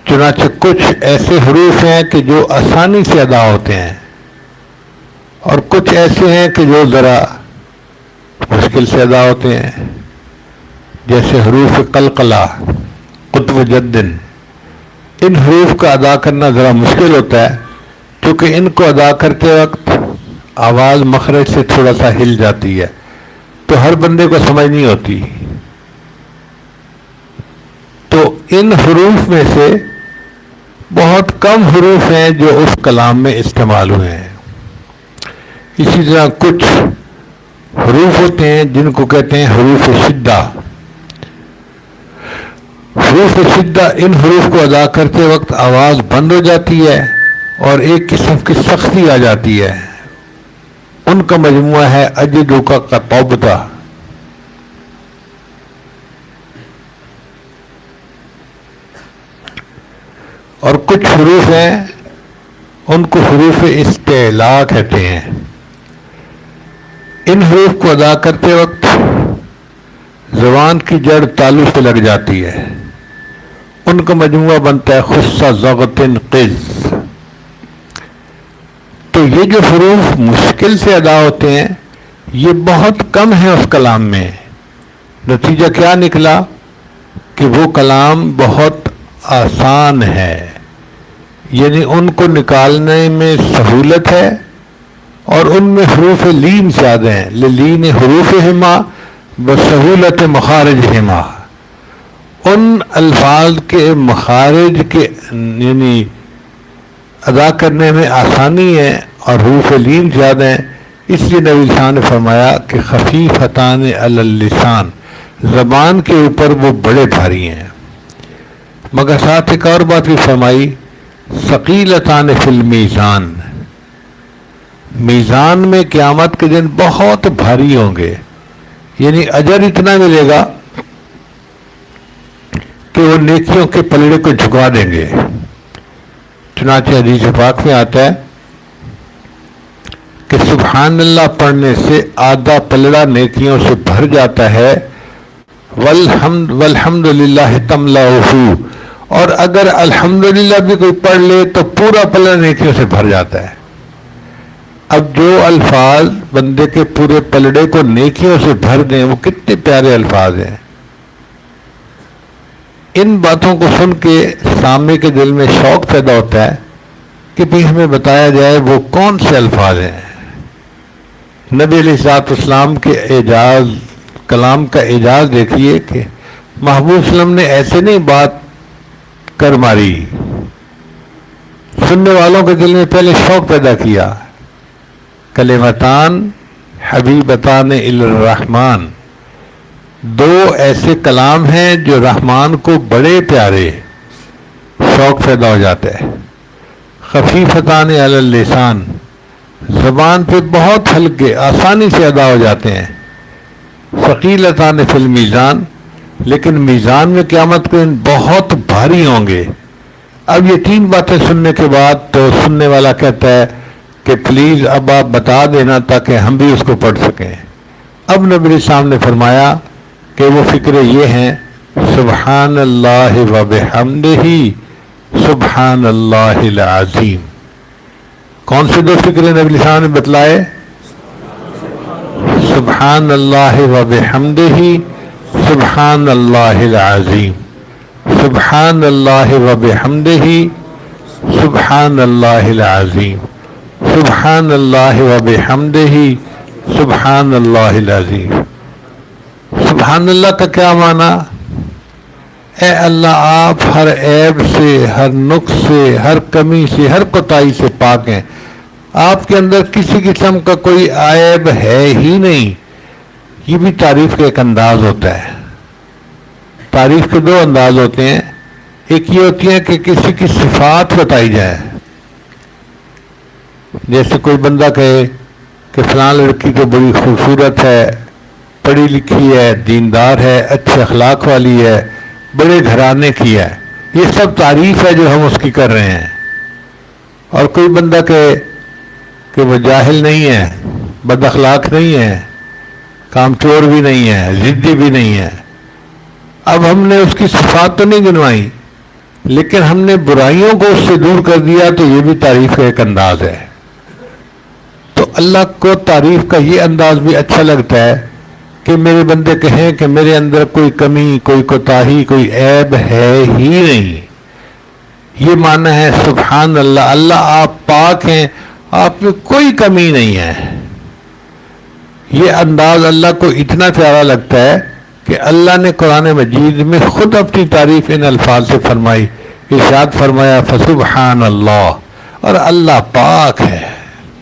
A: چنانچہ کچھ ایسے حروف ہیں کہ جو آسانی سے ادا ہوتے ہیں اور کچھ ایسے ہیں کہ جو ذرا مشکل سے ادا ہوتے ہیں. جیسے حروف قلقلہ، قطب جدن، ان حروف کا ادا کرنا ذرا مشکل ہوتا ہے کیونکہ ان کو ادا کرتے وقت آواز مخرج سے تھوڑا سا ہل جاتی ہے تو ہر بندے کو سمجھ نہیں ہوتی. تو ان حروف میں سے بہت کم حروف ہیں جو اس کلام میں استعمال ہوئے ہیں. اسی طرح کچھ حروف ہوتے ہیں جن کو کہتے ہیں حروف شدہ. حروف شدہ، ان حروف کو ادا کرتے وقت آواز بند ہو جاتی ہے اور ایک قسم کی سختی آ جاتی ہے. ان کا مجموعہ ہے اجدو کا قطبتہ. اور کچھ حروف ہیں ان کو حروف استعلاء کہتے ہیں. ان حروف کو ادا کرتے وقت زبان کی جڑ تالو سے لگ جاتی ہے. ان کا مجموعہ بنتا ہے خصہ ضغطن قز. تو یہ جو حروف مشکل سے ادا ہوتے ہیں یہ بہت کم ہیں اس کلام میں. نتیجہ کیا نکلا کہ وہ کلام بہت آسان ہے، یعنی ان کو نکالنے میں سہولت ہے اور ان میں حروف لین زیادہ ہیں. لین حروفہما بسہولت مخارجہما، ان الفاظ کے مخارج کے یعنی ادا کرنے میں آسانی ہے اور حروف لین زیادہ ہیں. اس لیے نبی صاحب نے فرمایا کہ خفیفتان علی اللسان، زبان کے اوپر وہ بڑے بھاری ہیں. مگر ساتھ ایک اور بات بھی فرمائی، ثقیلتان فی المیزان، میزان میں قیامت کے دن بہت بھاری ہوں گے. یعنی اجر اتنا ملے گا کہ وہ نیکیوں کے پلڑے کو جھکا دیں گے. چنانچہ حدیث پاک میں آتا ہے کہ سبحان اللہ پڑھنے سے آدھا پلڑا نیکیوں سے بھر جاتا ہے. والحمد للہ تملأہ، اور اگر الحمدللہ بھی کوئی پڑھ لے تو پورا پلڑا نیکیوں سے بھر جاتا ہے۔ اب جو الفاظ بندے کے پورے پلڑے کو نیکیوں سے بھر دیں وہ کتنے پیارے الفاظ ہیں۔ ان باتوں کو سن کے سامنے کے دل میں شوق پیدا ہوتا ہے کہ بھی ہمیں بتایا جائے وہ کون سے الفاظ ہیں۔ نبی علیہ الصلوۃ والسلام کے اعجاز کلام کا اعجاز دیکھیے کہ محبوب صلی اللہ علیہ وسلم نے ایسے نہیں بات کر ماری، سننے والوں کے دل میں پہلے شوق پیدا کیا۔ کلمتان حبیبتان الی الرحمن، دو ایسے کلام ہیں جو رحمان کو بڑے پیارے، شوق پیدا ہو جاتا ہے۔ خفیفتان علی اللسان، زبان پہ بہت ہلکے آسانی سے ادا ہو جاتے ہیں۔ ثقیلتان فی المیزان، لیکن میزان میں قیامت کے دن بہت بھاری ہوں گے۔ اب یہ تین باتیں سننے کے بعد تو سننے والا کہتا ہے کہ پلیز اب آپ بتا دینا تاکہ ہم بھی اس کو پڑھ سکیں۔ اب نبی صاحب نے فرمایا کہ وہ فکریں یہ ہیں، سبحان اللہ و بحمدہ سبحان اللہ العظیم۔ کون سے دو فکریں نبی صاحب نے بتلائے؟ سبحان اللہ و بحمدہ سبحان اللہ العظیم، سبحان اللہ و بحمدہ سبحان اللہ العظیم، سبحان اللہ و بحمدہ سبحان اللہ العظیم۔ سبحان اللہ کا کیا معنی؟ اے اللہ آپ ہر عیب سے، ہر نقص سے، ہر کمی سے، ہر کوتاہی سے پاک ہیں، آپ کے اندر کسی قسم کا کوئی عیب ہے ہی نہیں۔ یہ بھی تعریف کا ایک انداز ہوتا ہے۔ تعریف کے دو انداز ہوتے ہیں، ایک یہ ہوتی ہے کہ کسی کی صفات بتائی جائے، جیسے کوئی بندہ کہے کہ فلاں لڑکی تو بڑی خوبصورت ہے، پڑھی لکھی ہے، دیندار ہے، اچھے اخلاق والی ہے، بڑے گھرانے کی ہے، یہ سب تعریف ہے جو ہم اس کی کر رہے ہیں۔ اور کوئی بندہ کہے کہ وہ جاہل نہیں ہے، بد اخلاق نہیں ہے، کام چور بھی نہیں ہے، ضدی بھی نہیں ہے۔ اب ہم نے اس کی صفات تو نہیں گنوائی، لیکن ہم نے برائیوں کو اس سے دور کر دیا، تو یہ بھی تعریف کا ایک انداز ہے۔ تو اللہ کو تعریف کا یہ انداز بھی اچھا لگتا ہے کہ میرے بندے کہیں کہ میرے اندر کوئی کمی، کوئی کوتاہی، کوئی عیب ہے ہی نہیں۔ یہ معنی ہے سبحان اللہ، اللہ آپ پاک ہیں، آپ میں کوئی کمی نہیں ہے۔ یہ انداز اللہ کو اتنا پیارا لگتا ہے کہ اللہ نے قرآن مجید میں خود اپنی تعریف ان الفاظ سے فرمائی، ارشاد فرمایا فسبحان اللہ، اور اللہ پاک ہے،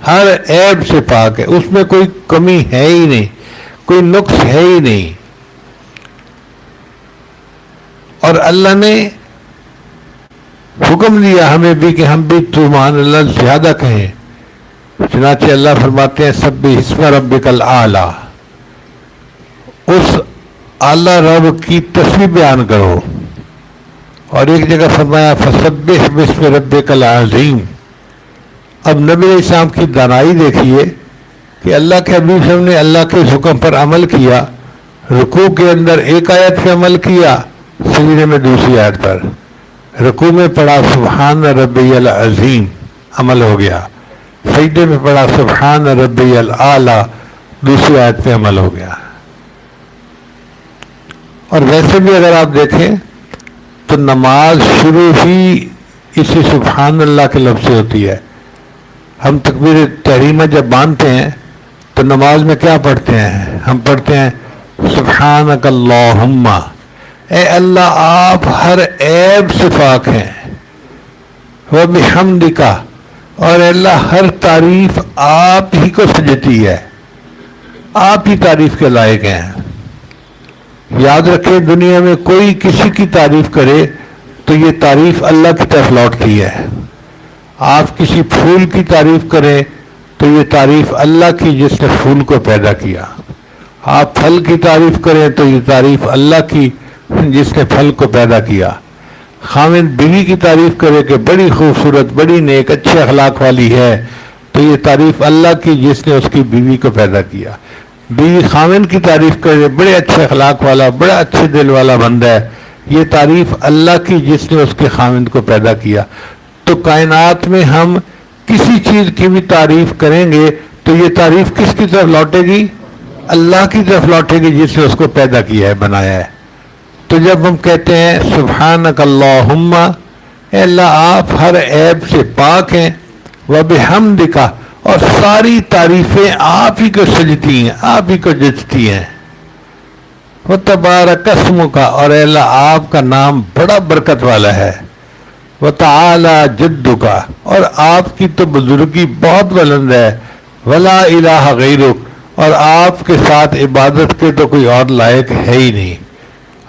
A: ہر عیب سے پاک ہے، اس میں کوئی کمی ہے ہی نہیں، کوئی نقص ہے ہی نہیں۔ اور اللہ نے حکم دیا ہمیں بھی کہ ہم بھی سبحان اللہ زیادہ کہیں، چنانچہ اللہ فرماتے ہیں سبح اسم ربک الاعلی، اس اعلیٰ رب کی تسبیح بیان کرو۔ اور ایک جگہ فرمایا فسبح باسم ربک العظیم۔ اب نبی علیہ السلام کی دانائی دیکھیے کہ اللہ کے حبیب صلی اللہ علیہ وسلم نے اللہ کے حکم پر عمل کیا، رکوع کے اندر ایک آیت پہ عمل کیا، سجدے میں دوسری آیت پر، رکوع میں پڑھا سبحان ربی العظیم، عمل ہو گیا، سجدے میں پڑھا سبحان ربی الاعلی، دوسری آیت پہ عمل ہو گیا۔ اور ویسے بھی اگر آپ دیکھیں تو نماز شروع ہی اسی سبحان اللہ کے لفظ سے ہوتی ہے۔ ہم تکبیر تحریمہ جب باندھتے ہیں تو نماز میں کیا پڑھتے ہیں؟ ہم پڑھتے ہیں سبحانک اللہم، اے اللہ آپ ہر عیب سے پاک ہیں، وبحمدک، اور اللہ ہر تعریف آپ ہی کو سجتی ہے، آپ ہی تعریف کے لائق ہیں۔ یاد رکھیں دنیا میں کوئی کسی کی تعریف کرے تو یہ تعریف اللہ کی طرف لوٹتی ہے۔ آپ کسی پھول کی تعریف کریں تو یہ تعریف اللہ کی جس نے پھول کو پیدا کیا۔ آپ پھل کی تعریف کریں تو یہ تعریف اللہ کی جس نے پھل کو پیدا کیا۔ خاوند بیوی کی تعریف کرے کہ بڑی خوبصورت، بڑی نیک، اچھے اخلاق والی ہے تو یہ تعریف اللہ کی جس نے اس کی بیوی کو پیدا کیا۔ بیوی خاوند کی تعریف کرے بڑے اچھے اخلاق والا، بڑا اچھے دل والا بندہ ہے، یہ تعریف اللہ کی جس نے اس کے خاوند کو پیدا کیا. تو کائنات میں ہم کسی چیز کی بھی تعریف کریں گے تو یہ تعریف کس کی طرف لوٹے گی؟ اللہ کی طرف لوٹے گی جس نے اس کو پیدا کیا ہے، بنایا ہے. تو جب ہم کہتے ہیں سبحانک اللہم، اے اللہ آپ ہر عیب سے پاک ہیں، وبحمدک، اور ساری تعریفیں آپ ہی کو سجتی ہیں، آپ ہی کو جچتی ہیں، وتبارک اسمک، اور اے اللہ آپ کا نام بڑا برکت والا ہے، وتعالی جدک، اور آپ کی تو بزرگی بہت بلند ہے، ولا الہ غیرک، اور آپ کے ساتھ عبادت کے تو کوئی اور لائق ہے ہی نہیں،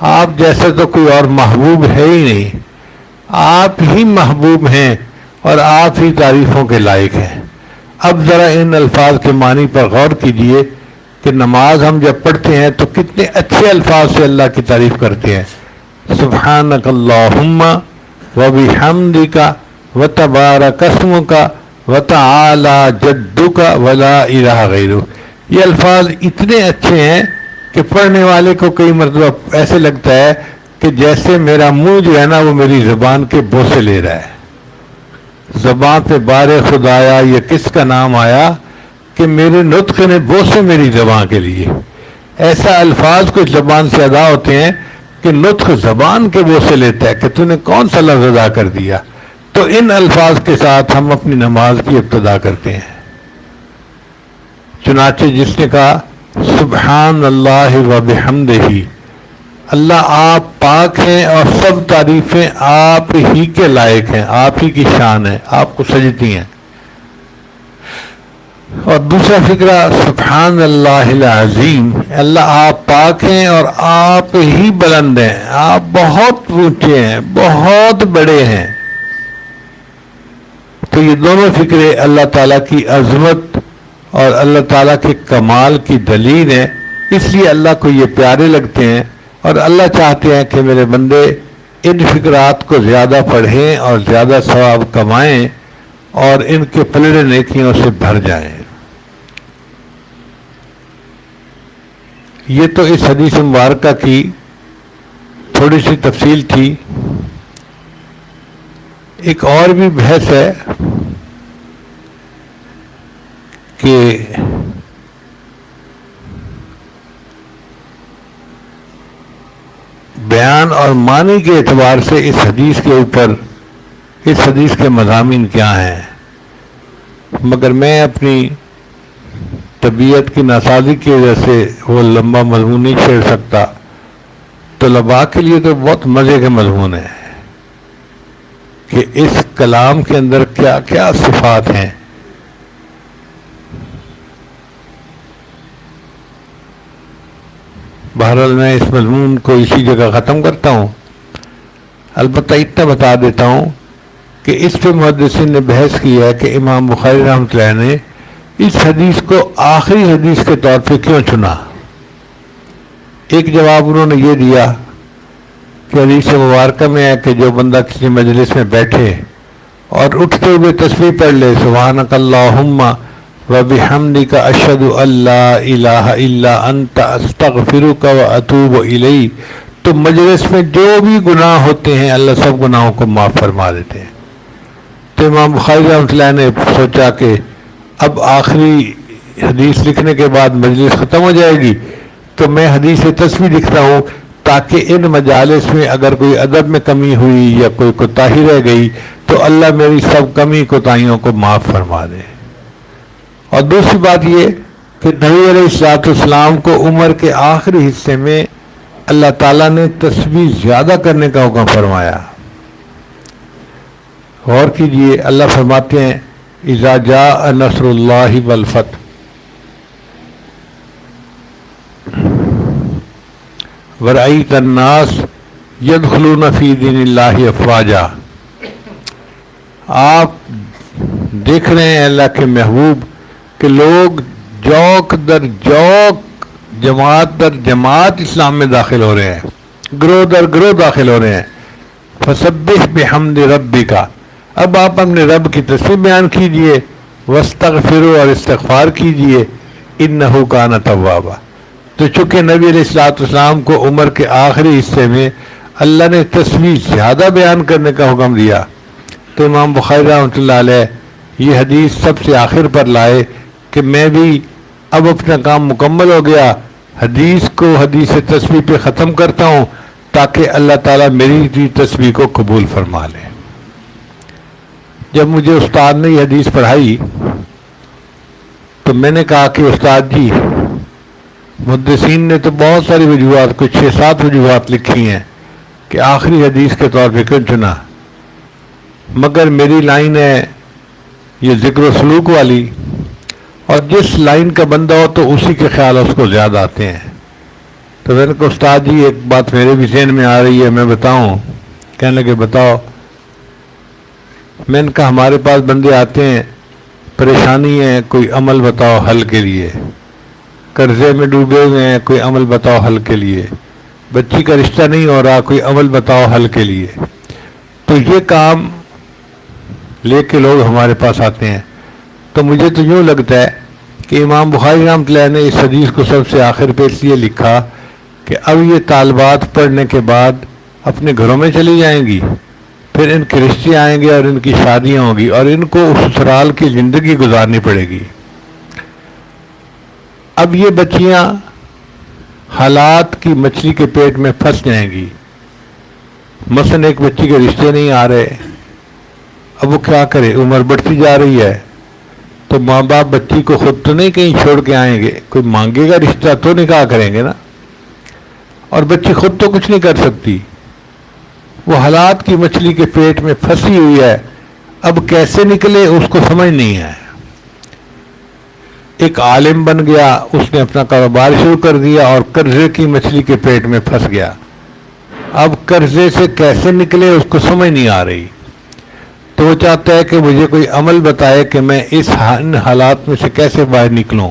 A: آپ جیسے تو کوئی اور محبوب ہے ہی نہیں، آپ ہی محبوب ہیں اور آپ ہی تعریفوں کے لائق ہیں. اب ذرا ان الفاظ کے معنی پر غور کیجئے کہ نماز ہم جب پڑھتے ہیں تو کتنے اچھے الفاظ سے اللہ کی تعریف کرتے ہیں. سبحانک اللہم وبحمدک وتبارک اسمک وتعالی جدک ولا الہ غیرک. یہ الفاظ اتنے اچھے ہیں کہ پڑھنے والے کو کئی مرتبہ ایسے لگتا ہے کہ جیسے میرا منہ جو ہے نا وہ میری زبان کے بوسے لے رہا ہے. زبان پہ بار خدایا یہ کس کا نام آیا کہ میرے نطق نے بوسے میری زبان کے لیے. ایسا الفاظ کچھ زبان سے ادا ہوتے ہیں کہ نطق زبان کے بوسے لیتا ہے کہ تو نے کون سا لفظ ادا کر دیا. تو ان الفاظ کے ساتھ ہم اپنی نماز کی ابتدا کرتے ہیں. چنانچہ جس نے کہا سبحان اللہ وبحمدہ، اللہ آپ پاک ہیں اور سب تعریفیں آپ ہی کے لائق ہیں، آپ ہی کی شان ہے، آپ کو سجتی ہیں. اور دوسرا فقرہ سبحان اللہ العظیم، اللہ آپ پاک ہیں اور آپ ہی بلند ہیں، آپ بہت اونچے ہیں، بہت بڑے ہیں. تو یہ دونوں فقرے اللہ تعالیٰ کی عظمت اور اللہ تعالیٰ کے کمال کی دلیل ہے. اس لیے اللہ کو یہ پیارے لگتے ہیں اور اللہ چاہتے ہیں کہ میرے بندے ان فقرات کو زیادہ پڑھیں اور زیادہ ثواب کمائیں اور ان کے پلڑے نیکیوں سے بھر جائیں. یہ تو اس حدیث مبارکہ کی تھوڑی سی تفصیل تھی. ایک اور بھی بحث ہے کہ بیان اور معنی کے اعتبار سے اس حدیث کے اوپر اس حدیث کے مضامین کیا ہیں، مگر میں اپنی طبیعت کی ناسازی کی وجہ سے وہ لمبا مضمون نہیں چھیڑ سکتا. طلباء کے لیے تو بہت مزے کے مضمون ہے کہ اس کلام کے اندر کیا کیا صفات ہیں. بہرحال میں اس مضمون کو اسی جگہ ختم کرتا ہوں. البتہ اتنا بتا دیتا ہوں کہ اس پہ محدثین نے بحث کی ہے کہ امام بخاری رحمۃ اللہ نے اس حدیث کو آخری حدیث کے طور پہ کیوں چنا. ایک جواب انہوں نے یہ دیا کہ حدیث مبارکہ میں ہے کہ جو بندہ کسی مجلس میں بیٹھے اور اٹھتے ہوئے تسبیح پڑھ لے سبحانک اللہم وبحمدک اشہد ان لا الہ الا انت استغفرک واتوب الیک، تو مجلس میں جو بھی گناہ ہوتے ہیں اللہ سب گناہوں کو معاف فرما دیتے ہیں. تو امام بخاری رحمۃ اللہ نے سوچا کہ اب آخری حدیث لکھنے کے بعد مجلس ختم ہو جائے گی تو میں حدیث تسبیح لکھتا ہوں تاکہ ان مجالس میں اگر کوئی ادب میں کمی ہوئی یا کوئی کوتاہی رہ گئی تو اللہ میری سب کمی کوتاہیوں کو معاف فرما دے. اور دوسری بات یہ کہ نبی علیہ الصلوۃ والسلام کو عمر کے آخری حصے میں اللہ تعالیٰ نے تسبیح زیادہ کرنے کا حکم فرمایا. غور کیجئے، اللہ فرماتے ہیں اذا جاء نصر اللہ والفتح ورأیت الناس یدخلون فی دین اللہ افواجا. آپ دیکھ رہے ہیں اللہ کے محبوب کہ لوگ جوک در جوک، جماعت در جماعت اسلام میں داخل ہو رہے ہیں، گروہ در گروہ داخل ہو رہے ہیں. فسبح بحمد ربک، اب آپ اپنے رب کی تسبیح بیان کیجئے، واستغفروا، اور استغفار کیجئے، انہ کان توابا. تو چونکہ نبی علیہ الصلوۃ والسلام کو عمر کے آخری حصے میں اللہ نے تسبیح زیادہ بیان کرنے کا حکم دیا تو امام بخاری رحمۃ اللہ علیہ یہ حدیث سب سے آخر پر لائے کہ میں بھی اب اپنا کام مکمل ہو گیا، حدیث کو حدیث تسبیح پہ ختم کرتا ہوں تاکہ اللہ تعالیٰ میری بھی تسبیح کو قبول فرما لے۔ جب مجھے استاد نے یہ حدیث پڑھائی تو میں نے کہا کہ استاد جی، محدثین نے تو بہت ساری وجوہات، کچھ 6-7 وجوہات لکھی ہیں کہ آخری حدیث کے طور پہ کیوں چنا، مگر میری لائن ہے یہ ذکر و سلوک والی، اور جس لائن کا بندہ ہو تو اسی کے خیال اس کو زیادہ آتے ہیں۔ تو میں نے کہا استاد جی ایک بات میرے بھی ذہن میں آ رہی ہے، میں بتاؤں؟ کہنے لگے بتاؤ۔ میں نے کہا ہمارے پاس بندے آتے ہیں، پریشانی ہے، کوئی عمل بتاؤ حل کے لیے، قرضے میں ڈوبے ہوئے ہیں، کوئی عمل بتاؤ حل کے لیے، بچی کا رشتہ نہیں ہو رہا، کوئی عمل بتاؤ حل کے لیے۔ تو یہ کام لے کے لوگ ہمارے پاس آتے ہیں۔ تو مجھے تو یوں لگتا ہے کہ امام بخاری رحمۃ اللہ نے اس حدیث کو سب سے آخر پہ اس لیے لکھا کہ اب یہ طالبات پڑھنے کے بعد اپنے گھروں میں چلی جائیں گی، پھر ان کے رشتے آئیں گے اور ان کی شادیاں ہوں گی اور ان کو اس سسرال کی زندگی گزارنی پڑے گی۔ اب یہ بچیاں حالات کی مچھلی کے پیٹ میں پھنس جائیں گی۔ مثلاً ایک بچی کے رشتے نہیں آ رہے، اب وہ کیا کرے، عمر بڑھتی جا رہی ہے، تو ماں باپ بچی کو خود تو نہیں کہیں چھوڑ کے آئیں گے، کوئی مانگے گا رشتہ تو نکاح کریں گے نا، اور بچی خود تو کچھ نہیں کر سکتی، وہ حالات کی مچھلی کے پیٹ میں پھنسی ہوئی ہے، اب کیسے نکلے اس کو سمجھ نہیں ہے۔ ایک عالم بن گیا، اس نے اپنا کاروبار شروع کر دیا اور قرضے کی مچھلی کے پیٹ میں پھنس گیا، اب قرضے سے کیسے نکلے اس کو سمجھ نہیں آ رہی، تو وہ چاہتا ہے کہ مجھے کوئی عمل بتائے کہ میں اس حالات میں سے کیسے باہر نکلوں۔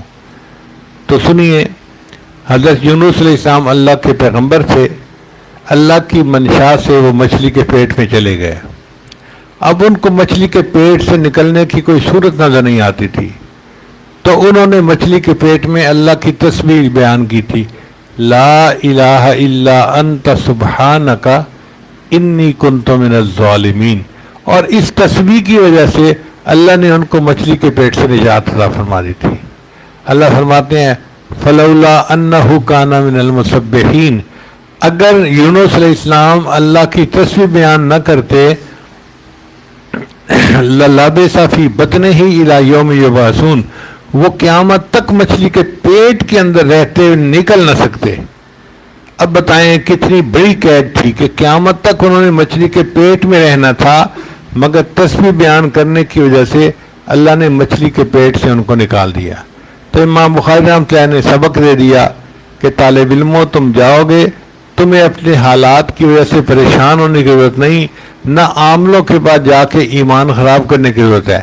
A: تو سنیے، حضرت یونس علیہ السلام اللہ کے پیغمبر تھے، اللہ کی منشا سے وہ مچھلی کے پیٹ میں چلے گئے، اب ان کو مچھلی کے پیٹ سے نکلنے کی کوئی صورت نظر نہیں آتی تھی، تو انہوں نے مچھلی کے پیٹ میں اللہ کی تسبیح بیان کی تھی، لا الہ الا انت سبحانک انی کنت من الظالمین، اور اس تسبیح کی وجہ سے اللہ نے ان کو مچھلی کے پیٹ سے نجات عطا فرما دی تھی۔ اللہ فرماتے ہیں فلولا انہ کان من المسبحین، اگر یونس علیہ السلام اللہ کی تسبیح بیان نہ کرتے للبث فی بطنہ الی یوم یبعثون، وہ قیامت تک مچھلی کے پیٹ کے اندر رہتے ہوئے نکل نہ سکتے۔ اب بتائیں کتنی بڑی قید تھی کہ قیامت تک انہوں نے مچھلی کے پیٹ میں رہنا تھا، مگر تسبیح بیان کرنے کی وجہ سے اللہ نے مچھلی کے پیٹ سے ان کو نکال دیا۔ تو امام بخاری رحمۃ اللہ نے سبق دے دیا کہ طالب علموں تم جاؤ گے، تمہیں اپنے حالات کی وجہ سے پریشان ہونے کی ضرورت نہیں، نہ عاملوں کے بعد جا کے ایمان خراب کرنے کی ضرورت ہے،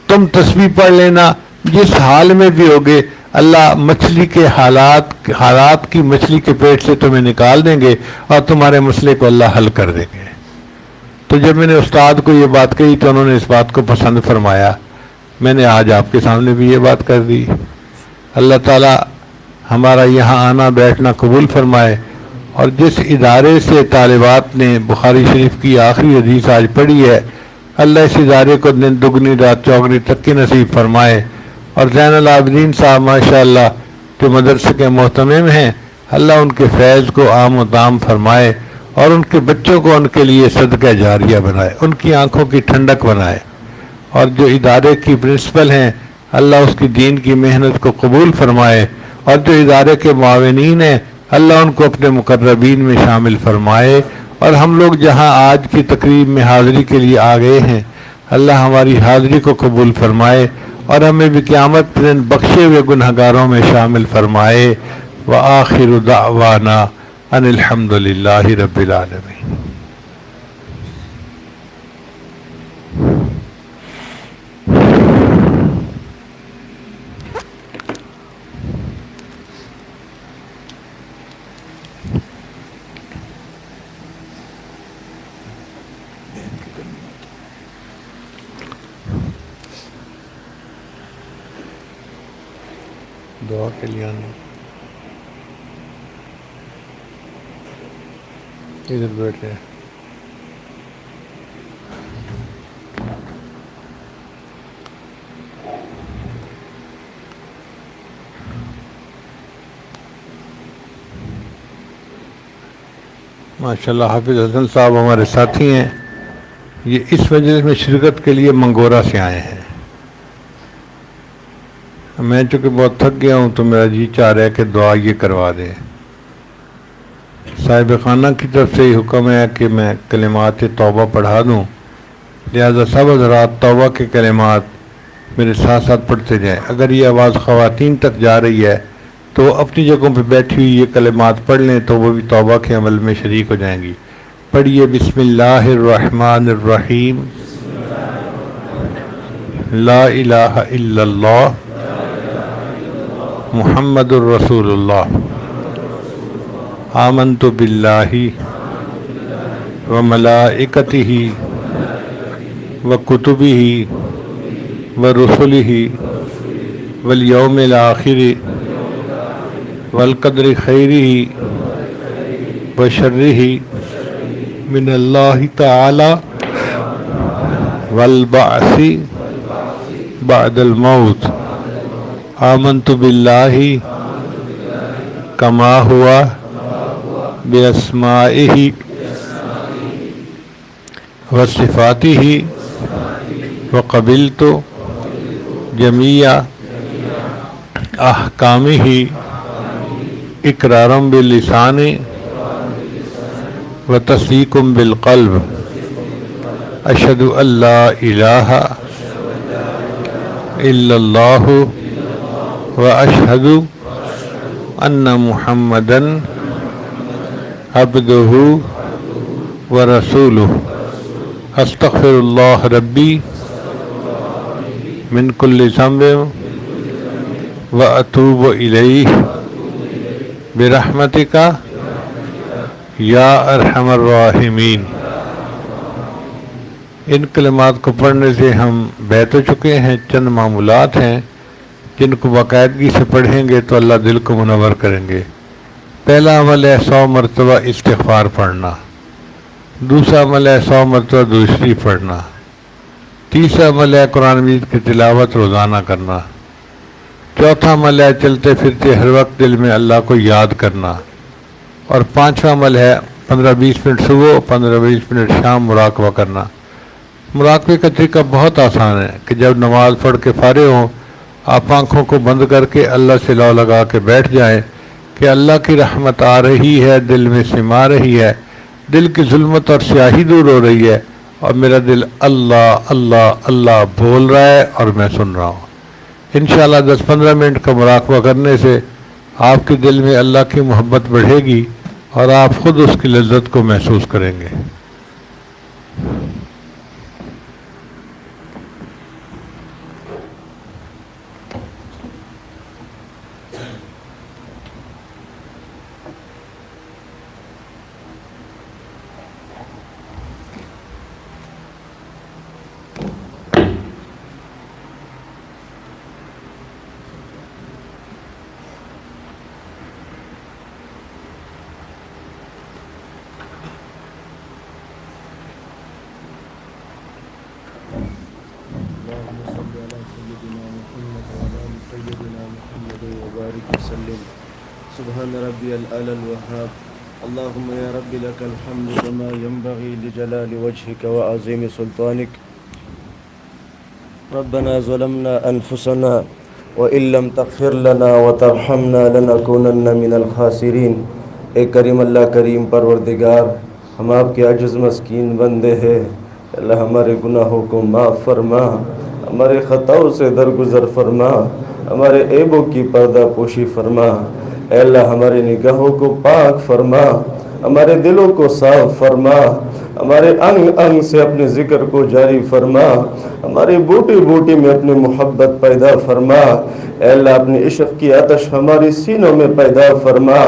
A: تم تسبیح پڑھ لینا، جس حال میں بھی ہوگے اللہ مچھلی کے حالات کی مچھلی کے پیٹ سے تمہیں نکال دیں گے اور تمہارے مسئلے کو اللہ حل کر دیں گے۔ تو جب میں نے استاد کو یہ بات کہی تو انہوں نے اس بات کو پسند فرمایا، میں نے آج آپ کے سامنے بھی یہ بات کر دی۔ اللہ تعالی ہمارا یہاں آنا بیٹھنا قبول فرمائے، اور جس ادارے سے طالبات نے بخاری شریف کی آخری حدیث آج پڑھی ہے، اللہ اس ادارے کو دن دگنی رات چوگنی ترقی نصیب فرمائے، اور زین العابدین صاحب ماشاءاللہ جو مدرسے کے محتمم ہیں، اللہ ان کے فیض کو عام و تام فرمائے، اور ان کے بچوں کو ان کے لیے صدقہ جاریہ بنائے، ان کی آنکھوں کی ٹھنڈک بنائے، اور جو ادارے کی پرنسپل ہیں اللہ اس کی دین کی محنت کو قبول فرمائے، اور جو ادارے کے معاونین ہیں اللہ ان کو اپنے مقربین میں شامل فرمائے، اور ہم لوگ جہاں آج کی تقریب میں حاضری کے لیے آ گئے ہیں اللہ ہماری حاضری کو قبول فرمائے، اور ہمیں بھی قیامت کے دن بخشے ہوئے گنہگاروں میں شامل فرمائے۔ وآخر دعوانا ان الحمد للہ رب العالمین۔ دعا کے لیے آنا۔ ادھر بیٹھے ماشاءاللہ حافظ حسن صاحب ہمارے ساتھی ہیں. یہ اس وجہ میں شرکت کے لیے منگورا سے آئے ہیں. میں چونکہ بہت تھک گیا ہوں تو میرا جی چاہ رہا ہے کہ دعا یہ کروا دیں. صاحب خانہ کی طرف سے یہ حکم ہے کہ میں کلمات توبہ پڑھا دوں، لہذا سب حضرات توبہ کے کلمات میرے ساتھ ساتھ پڑھتے جائیں. اگر یہ آواز خواتین تک جا رہی ہے تو وہ اپنی جگہوں پہ بیٹھی ہوئی یہ کلمات پڑھ لیں تو وہ بھی توبہ کے عمل میں شریک ہو جائیں گی. پڑھیے بسم اللہ الرحمن الرحیم. لا الہ الا اللہ محمد الرسول اللہ. آمنت باللہ و ملائکتہ و کتبہ و رسلہ والیوم الآخر والقدر خیرہ و شرہ من اللہ تعالی والبعث بعد الموت. آمنت باللہ کما ہوا باسمائہ و صفاتہ وقبلت جمیع احکامہ اقرارا باللسان و تصدیق بالقلب. اشہد ان لا الہ الا اللہ و اشہد ان محمدا عبدہ و رسولہ. استغفر اللہ ربی من کل ذنب و اتوب الیہ برحمتک یا ارحم الراحمین. ان کلمات کو پڑھنے سے ہم بیت ہو چکے ہیں. چند معمولات ہیں جن کو باقاعدگی سے پڑھیں گے تو اللہ دل کو منور کریں گے. پہلا عمل ہے 100 مرتبہ استغفار پڑھنا. دوسرا عمل ہے 100 مرتبہ درود شریف پڑھنا. تیسرا عمل ہے قرآن مجید کی تلاوت روزانہ کرنا. چوتھا عمل ہے چلتے پھرتے ہر وقت دل میں اللہ کو یاد کرنا. اور پانچواں عمل ہے 15-20 منٹ صبح 15-20 منٹ شام مراقبہ کرنا. مراقبے کا طریقہ بہت آسان ہے کہ جب نماز پڑھ کے فارغ ہوں آپ آنکھوں کو بند کر کے اللہ سے لو لگا کے بیٹھ جائیں کہ اللہ کی رحمت آ رہی ہے، دل میں سما رہی ہے، دل کی ظلمت اور سیاہی دور ہو رہی ہے اور میرا دل اللہ اللہ اللہ بول رہا ہے اور میں سن رہا ہوں. انشاءاللہ 10-15 منٹ کا مراقبہ کرنے سے آپ کے دل میں اللہ کی محبت بڑھے گی اور آپ خود اس کی لذت کو محسوس کریں گے.
B: سبحان ربي الأعلى الوهاب. اللهم يا رب لك الحمد كما ينبغي لجلال وجهك وعظيم سلطانك. ربنا ظلمنا أنفسنا وإن لم تغفر لنا وترحمنا لنكونن من الخاسرين. اے کریم اللہ کریم پروردگار، ہم آپ کے عجز مسکین بندے ہیں. اللہ ہمارے گناہوں کو معاف فرما، ہمارے خطاؤں سے درگزر فرما، ہمارے عیبوں کی پردہ پوشی فرما. اے اللہ ہمارے نگاہوں کو پاک فرما، ہمارے دلوں کو صاف فرما، ہمارے انگ انگ سے اپنے ذکر کو جاری فرما، ہماری بوٹی بوٹی میں اپنی محبت پیدا فرما. اے اللہ اپنی عشق کی آتش ہماری سینوں میں پیدا فرما.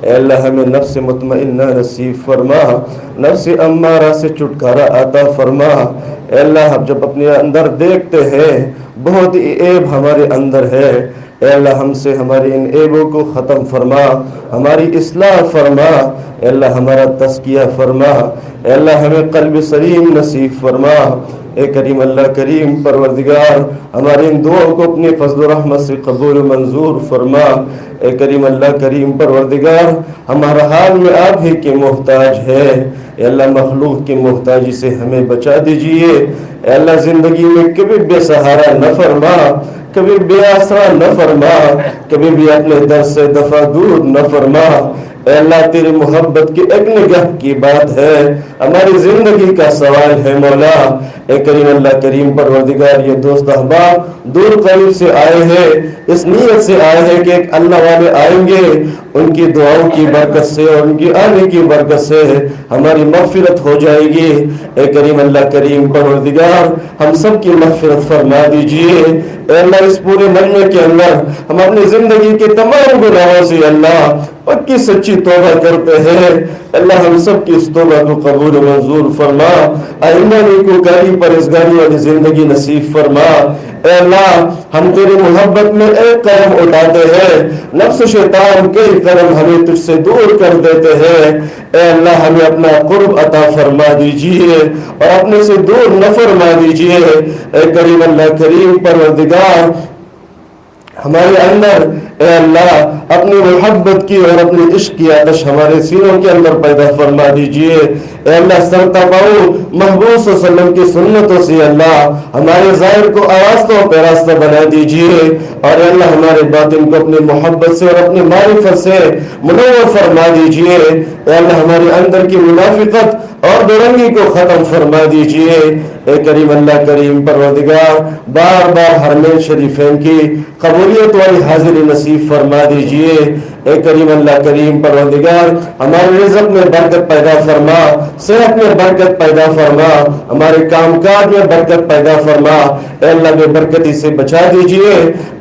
B: اے اللہ ہمیں نفس مطمئنہ نصیب فرما، نفس امارہ سے چھٹکارا عطا فرما. اے اللہ ہم جب اپنے اندر دیکھتے ہیں بہت عیب ہمارے اندر ہے، اے اللہ ہم سے ہمارے ان عیبوں کو ختم فرما، ہماری اصلاح فرما، اے اللہ ہمارا تزکیہ فرما، اے اللہ ہمیں قلب سلیم نصیب فرما۔ اے کریم اللہ کریم پروردگار ہماری ان دعاؤں کو اپنے فضل و رحمت سے قبول و منظور فرما۔ اے کریم اللہ کریم پروردگار ہمارا حال میں آپ ہی کے محتاج ہے، اے اللہ مخلوق کی محتاجی سے ہمیں بچا دیجئے۔ اے اللہ زندگی میں کبھی بے سہارا نہ فرما، کبھی بے آسرا نہ فرما، کبھی بھی اپنے در سے دفع دور نہ فرما۔ اے اللہ تیری محبت کی ایک نگاہ کی بات ہے، ہماری زندگی کا سوال ہے مولا۔ اے کریم اللہ کریم پروردگار یہ دوست احباب دور قریب سے آئے ہیں، اس نیت سے آئے ہیں کہ ایک اللہ والے آئیں گے، ان کی دعاؤں کی برکت سے اور ان کی آنے کی برکت سے ہماری مغفرت ہو جائے گی۔ اے کریم اللہ کریم پروردگار ہم سب کی مغفرت فرما دیجئے۔ اے اللہ اس پورے مہینے کے اندر ہم اپنی زندگی کے تمام گناہوں سے اللہ پکی سچی توبہ کرتے ہیں، اللہ ہم سب کی اس توبہ کو قبول و منظور فرما، آئندہ نیکوکاری پرہیزگاری والی زندگی نصیب فرما۔ اے اللہ ہم تیری محبت میں ایک قدم اٹھاتے ہیں، نفس شیطان کئی قدم ہمیں تجھ سے دور کر دیتے ہیں۔ اے اللہ ہمیں اپنا قرب عطا فرما دیجئے اور اپنے سے دور نہ فرما دیجئے۔ اے کریم اللہ کریم پروردگار ہمارے اندر اے اللہ اپنی محبت کی اور اپنی عشق کی آتش ہمارے سینوں کے اندر پیدا فرما دیجئے۔ اے اللہ سرتاپاؤ محبوب صلی اللہ علیہ وسلم کی سنتوں سے اللہ ہمارے ظاہر کو آراستہ و پیراستہ بنا دیجئے، اور اے اللہ ہمارے باطن کو اپنی محبت سے اور اپنی معرفت سے منور فرما دیجئے۔ اے اللہ ہمارے اندر کی منافقت اور درنگی کو ختم فرما دیجئے۔ اے کریم اللہ کریم پروردگار بار بار حرمین شریفین کی قبولیت والی حاضری نصیب فرما دیجئے۔ اے کریم اللہ کریم پروردگار ہمارے رزق میں برکت پیدا فرما، صحت میں برکت پیدا فرما، ہمارے کام کاج میں برکت پیدا فرما۔ اے اللہ بے برکتی سے بچا دیجئے۔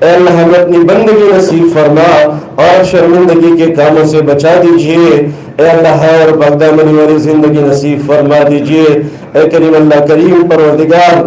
B: اے اللہ ہمیں اپنی بندگی نصیب فرما اور شرمندگی کے کاموں سے بچا دیجئے۔ اے اللہ اور بغدامنی والی زندگی نصیب فرما دیجئے۔ اے کریم اللہ کریم پروردگار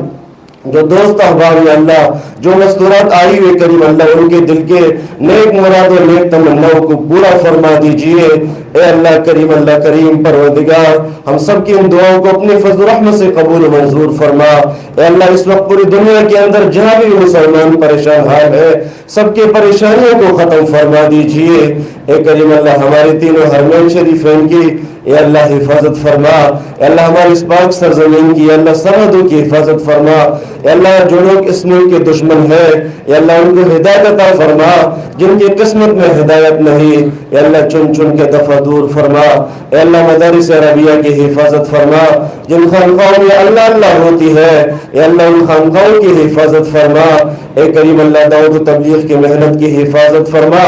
B: جو دوست احباب یا اللہ جو مستورات آئی ہوئے کریم اللہ ان کے دل کے نیک مراد اور نیک تمناؤں کو پورا فرما دیجئے۔ اے اللہ کریم پروردگار ہم سب کی ان دعاؤں کو اپنے فضل و رحمت سے قبول و منظور فرما۔ اے اللہ اس وقت پوری دنیا کے اندر جہاں بھی مسلمان پریشان حال ہے سب کے پریشانیوں کو ختم فرما دیجئے۔ اے کریم اللہ ہمارے تینوں حرمین شریفین کی اے اللہ حفاظت فرما۔ اے اللہ ہماری اس پاک سرزمین کی اے اللہ سرحدوں کی حفاظت فرما۔ اے اللہ جو لوگ اس ملک کے دشمن ہیں اے اللہ ان کو ہدایت عطا فرما، جن کی قسمت میں ہدایت نہیں اے اللہ چن چن کے دفع دور فرما۔ اے اللہ مدارس عربیہ کی حفاظت فرما، جن خانقاہوں میں اللہ اللہ ہوتی ہے اے اللہ ان خانقاہوں کی حفاظت فرما۔ اے کریم اللہ دعوت و تبلیغ کی محنت کی حفاظت فرما،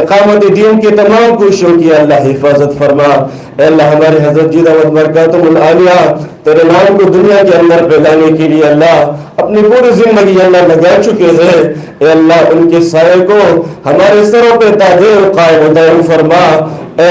B: اقامت دین کے تمام کوششوں کی اللہ حفاظت فرما۔ اے اللہ ہمارے حضرت جی دعوت برکاتہم العالیہ تیرے نام کو دنیا کے اندر پھیلانے کے لیے اللہ اپنی پوری زندگی اللہ لگا چکے ہیں۔ اے اللہ ان کے سائے کو ہمارے سروں پہ تادیر قائم دائم فرما۔ اے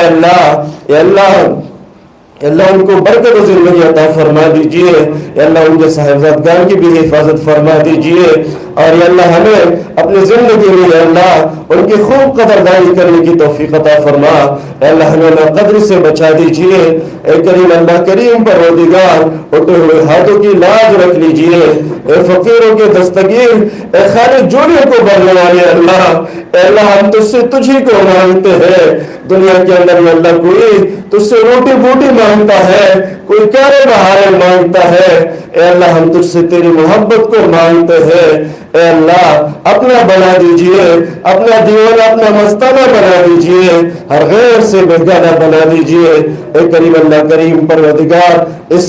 B: اللہ ان کو برکت و زندگی عطا فرما دیجئے۔ اے اللہ ان کے صاحبزادگان کی بھی حفاظت فرما دیجئے، اور اے اللہ ہمیں اپنی زندگی میں اے اللہ ان کی خوب قدردانی کرنے کی توفیق عطا فرما۔ اے اللہ ہمیں ناقدری سے بچا دیجئے۔ اے کریم اللہ کریم پروردگار اٹھے ہوئے ہاتھوں کی لاج رکھ لیجئے۔ اے فقیروں کے دستگیر، اے خالق جوڑیوں کو بھرنے والے اللہ، اے اللہ ہم تجھ سے تجھی کو مانگتے ہیں۔ دنیا کے اندر یہ اللہ کوئی تجھ سے روٹی بوٹی مانگتا ہے، کوئی کارے بہارے مانگتا ہے، اے اللہ ہم تجھ سے تیری محبت کو مانگتے ہیں۔ اے اللہ اپنا بنا دیجئے، اپنا دیوانہ اپنا مستانہ بنا دیجئے، ہر غیر سے بیگانہ بنا دیجئے۔ اے کریم اللہ کریم پروردگار اس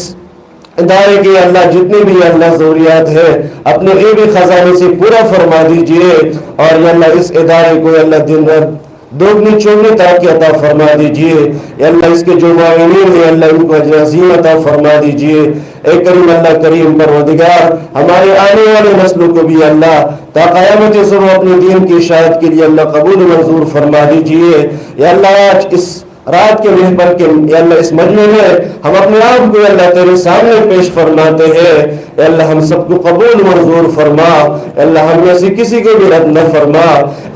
B: ادارے کے اللہ جتنی بھی اللہ ضروریات ہے اپنے غیبی خزانے سے پورا فرما دیجئے، اور یا اللہ اس ادارے کو اللہ دن رات دوگنی چوگنی ترقی عطا فرما دیجئے۔ یا اللہ اس کے جو معاونین ہیں اللہ ان کو اجر عظیم عطا فرما دیجئے۔ اے کریم اللہ کریم پروردگار ہمارے آنے والے نسلوں کو بھی اللہ تا قیامت صبح اپنے دین کی اشاعت کے لیے اللہ قبول منظور فرما دیجئے۔ یا اللہ آج اس رات کے محفل کے یا اللہ اس مجمع میں ہم اپنے آپ کو یا اللہ تیرے سامنے پیش فرماتے ہیں، یا اللہ ہم سب کو قبول منظور فرما، یا اللہ ہم میں سے کسی کو بھی رد نہ فرما،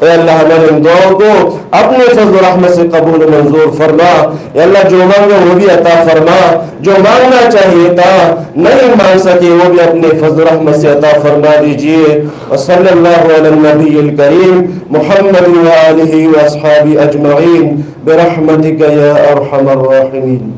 B: اے اللہ ہمارے ان دعاؤں کو اپنے فضل و رحمت سے قبول منظور فرما، یا اللہ جو مانگا وہ بھی عطا فرما، جو مانگنا چاہیے تھا نہیں مانگ سکے وہ بھی اپنے فضل و رحمت سے عطا فرما دیجیے۔ وصلی اللہ علی النبی الکریم محمد وآلہ واصحابہ اجمعین برحمتک یا ارحم الراحمین۔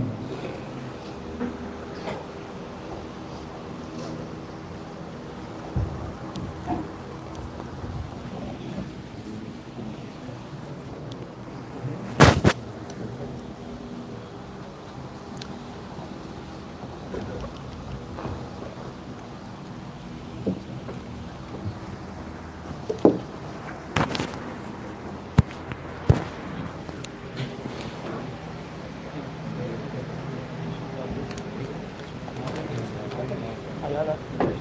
C: Ayala.